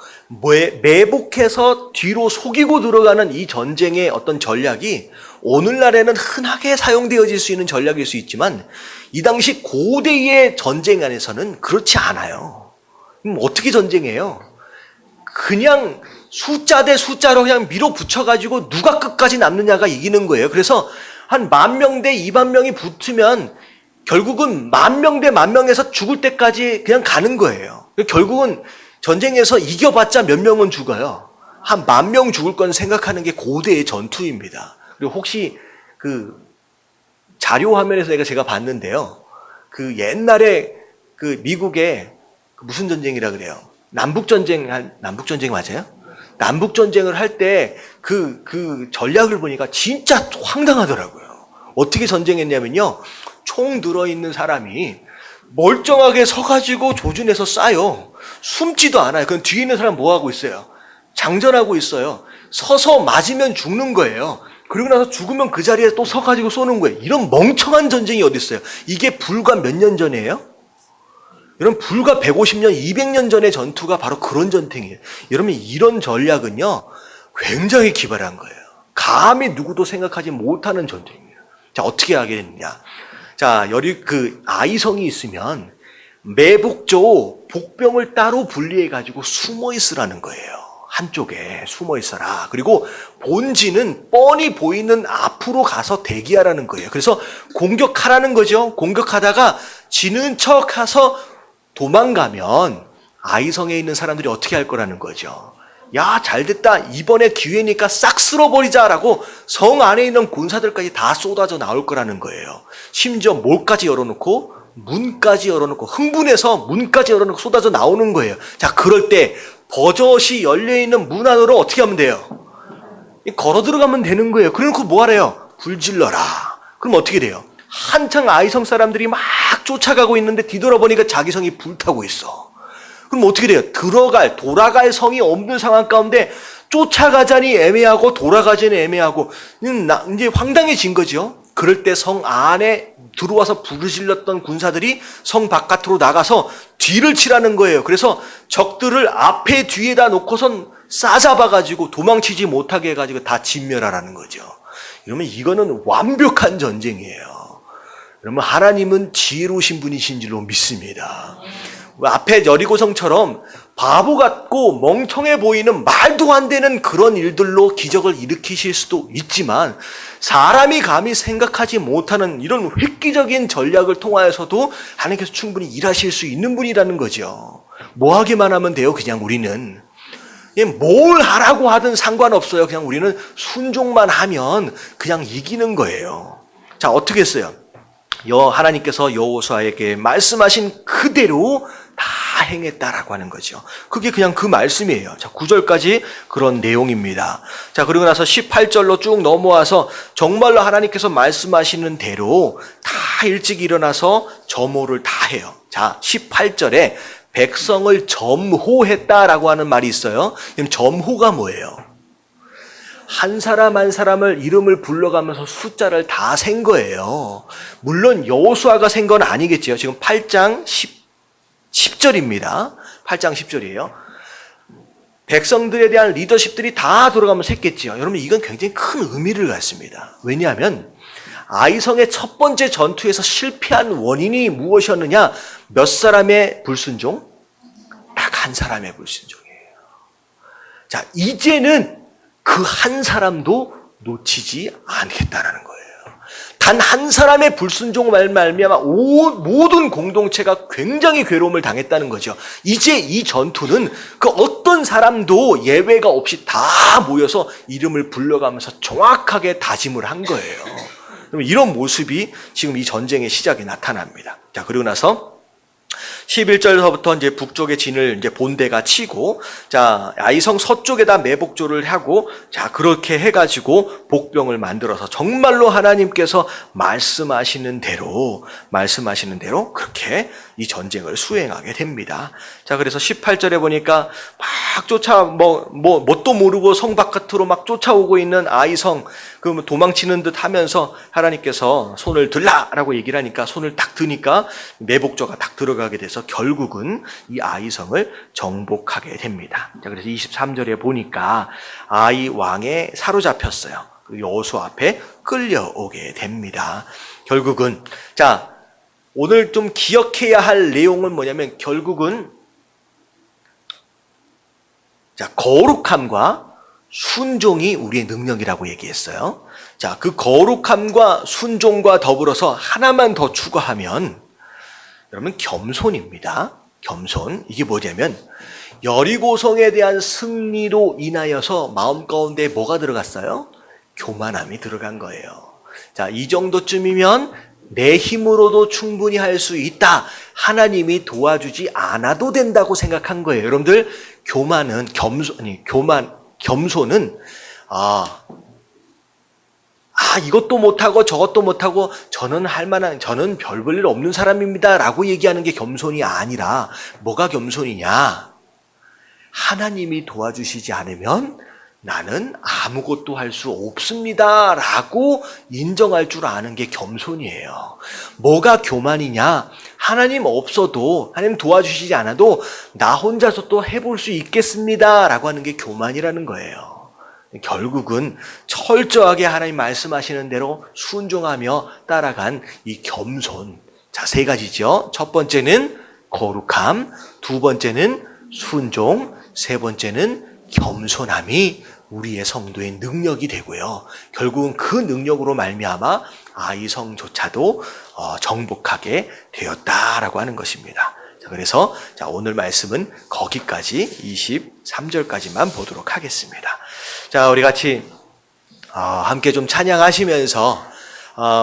매복해서 뒤로 속이고 들어가는 이 전쟁의 어떤 전략이 오늘날에는 흔하게 사용되어질 수 있는 전략일 수 있지만 이 당시 고대의 전쟁 안에서는 그렇지 않아요. 그럼 어떻게 전쟁해요? 그냥 숫자 대 숫자로 그냥 밀어붙여가지고 누가 끝까지 남느냐가 이기는 거예요. 그래서 한 10,000명 대 20,000명이 붙으면 결국은 10,000명 대 10,000명에서 죽을 때까지 그냥 가는 거예요. 결국은 전쟁에서 이겨봤자 몇 명은 죽어요. 한 10,000명 죽을 건 생각하는 게 고대의 전투입니다. 그리고 혹시 그 자료 화면에서 제가 봤는데요. 그 옛날에 그 미국의 무슨 전쟁이라 그래요? 남북전쟁 맞아요? 남북전쟁을 할 때 그 전략을 보니까 진짜 황당하더라고요. 어떻게 전쟁했냐면요. 총 들어있는 사람이 멀쩡하게 서가지고 조준해서 쏴요. 숨지도 않아요. 그럼 뒤에 있는 사람 뭐 하고 있어요? 장전하고 있어요. 서서 맞으면 죽는 거예요. 그리고 나서 죽으면 그 자리에 또 서가지고 쏘는 거예요. 이런 멍청한 전쟁이 어디 있어요? 이게 불과 몇 년 전이에요? 여러분, 불과 150년, 200년 전의 전투가 바로 그런 전쟁이에요. 여러분, 이런 전략은요, 굉장히 기발한 거예요. 감히 누구도 생각하지 못하는 전쟁이에요. 자, 어떻게 하게 됐느냐? 자, 아이성이 있으면 매복조 복병을 따로 분리해가지고 숨어 있으라는 거예요. 한쪽에 숨어 있어라. 그리고 본진은 뻔히 보이는 앞으로 가서 대기하라는 거예요. 그래서 공격하라는 거죠. 공격하다가 지는 척 가서 도망가면 아이성에 있는 사람들이 어떻게 할 거라는 거죠. 야, 잘됐다. 이번에 기회니까 싹 쓸어버리자라고 성 안에 있는 군사들까지 다 쏟아져 나올 거라는 거예요. 심지어 몰까지 열어놓고 문까지 열어놓고 흥분해서 문까지 열어놓고 쏟아져 나오는 거예요. 자, 그럴 때 버젓이 열려있는 문 안으로 어떻게 하면 돼요? 걸어 들어가면 되는 거예요. 그래놓고 뭐 하래요? 불질러라. 그럼 어떻게 돼요? 한창 아이성 사람들이 막 쫓아가고 있는데 뒤돌아보니까 자기 성이 불타고 있어. 그럼 어떻게 돼요? 돌아갈 성이 없는 상황 가운데 쫓아가자니 애매하고 돌아가자니 애매하고 이제 황당해진 거죠. 그럴 때 성 안에 들어와서 불을 질렀던 군사들이 성 바깥으로 나가서 뒤를 치라는 거예요. 그래서 적들을 앞에 뒤에다 놓고선 싸잡아가지고 도망치지 못하게 해가지고 다 진멸하라는 거죠. 이러면 이거는 완벽한 전쟁이에요. 여러분, 하나님은 지혜로우신 분이신 줄로 믿습니다. 앞에 여리고성처럼 바보 같고 멍청해 보이는 말도 안 되는 그런 일들로 기적을 일으키실 수도 있지만 사람이 감히 생각하지 못하는 이런 획기적인 전략을 통하여서도 하나님께서 충분히 일하실 수 있는 분이라는 거죠. 뭐 하기만 하면 돼요. 그냥 우리는 뭘 하라고 하든 상관없어요. 그냥 우리는 순종만 하면 그냥 이기는 거예요. 자, 어떻게 했어요? 하나님께서 여호수아에게 말씀하신 그대로 다 행했다라고 하는 거죠. 그게 그냥 그 말씀이에요. 자, 9절까지 그런 내용입니다. 자, 그리고 나서 18절로 쭉 넘어와서 정말로 하나님께서 말씀하시는 대로 다 일찍 일어나서 점호를 다 해요. 자, 18절에 백성을 점호했다라고 하는 말이 있어요. 그럼 점호가 뭐예요? 한 사람 한 사람을 이름을 불러가면서 숫자를 다 센 거예요. 물론 여호수아가 센 건 아니겠죠. 지금 8장 10절입니다. 8장 10절이에요. 백성들에 대한 리더십들이 다 돌아가면서 했겠죠. 여러분, 이건 굉장히 큰 의미를 갖습니다. 왜냐하면 아이성의 첫 번째 전투에서 실패한 원인이 무엇이었느냐? 몇 사람의 불순종? 딱 한 사람의 불순종이에요. 자, 이제는 그 한 사람도 놓치지 않겠다라는 거예요. 단 한 사람의 불순종을 말미암아 모든 공동체가 굉장히 괴로움을 당했다는 거죠. 이제 이 전투는 그 어떤 사람도 예외가 없이 다 모여서 이름을 불러가면서 정확하게 다짐을 한 거예요. 이런 모습이 지금 이 전쟁의 시작에 나타납니다. 자, 그리고 나서 11절서부터 이제 북쪽의 진을 이제 본대가 치고, 자, 아이성 서쪽에다 매복조를 하고, 자, 그렇게 해가지고 복병을 만들어서 정말로 하나님께서 말씀하시는 대로 그렇게 이 전쟁을 수행하게 됩니다. 자, 그래서 18절에 보니까 막 뭣도 모르고 성 바깥으로 막 쫓아오고 있는 아이성, 그 도망치는 듯 하면서 하나님께서 손을 들라라고 얘기를 하니까 손을 딱 드니까 매복조가 딱 들어가게 돼서 결국은 이 아이성을 정복하게 됩니다. 자, 그래서 23절에 보니까 아이 왕에 사로잡혔어요. 여호수아 앞에 끌려오게 됩니다. 결국은, 자, 오늘 좀 기억해야 할 내용은 뭐냐면 결국은, 자, 거룩함과 순종이 우리의 능력이라고 얘기했어요. 자, 그 거룩함과 순종과 더불어서 하나만 더 추가하면 여러분 겸손입니다. 겸손. 이게 뭐냐면 여리고성에 대한 승리로 인하여서 마음 가운데 뭐가 들어갔어요? 교만함이 들어간 거예요. 자, 이 정도쯤이면 내 힘으로도 충분히 할 수 있다. 하나님이 도와주지 않아도 된다고 생각한 거예요. 여러분들, 겸손은 이것도 못하고 저것도 못하고 저는 별 볼 일 없는 사람입니다 라고 얘기하는 게 겸손이 아니라 뭐가 겸손이냐? 하나님이 도와주시지 않으면 나는 아무것도 할 수 없습니다 라고 인정할 줄 아는 게 겸손이에요. 뭐가 교만이냐? 하나님 없어도, 하나님 도와주시지 않아도 나 혼자서 또 해볼 수 있겠습니다 라고 하는 게 교만이라는 거예요. 결국은 철저하게 하나님 말씀하시는 대로 순종하며 따라간 이 겸손. 자, 세 가지죠. 첫 번째는 거룩함, 두 번째는 순종, 세 번째는 겸손함이 우리의 성도의 능력이 되고요. 결국은 그 능력으로 말미암아 아이성조차도 정복하게 되었다라고 하는 것입니다. 자, 그래서 오늘 말씀은 거기까지 23절까지만 보도록 하겠습니다. 자, 우리 같이 함께 좀 찬양하시면서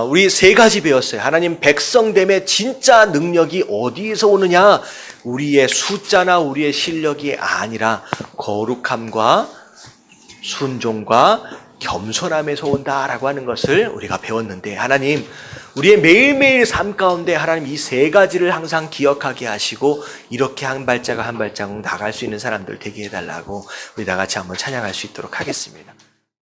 우리 세 가지 배웠어요. 하나님 백성됨의 진짜 능력이 어디에서 오느냐? 우리의 숫자나 우리의 실력이 아니라 거룩함과 순종과 겸손함에서 온다라고 하는 것을 우리가 배웠는데, 하나님 우리의 매일매일 삶 가운데 하나님 이 세 가지를 항상 기억하게 하시고 이렇게 한 발자국 한 발자국 나갈 수 있는 사람들 되게 해달라고 우리 다 같이 한번 찬양할 수 있도록 하겠습니다.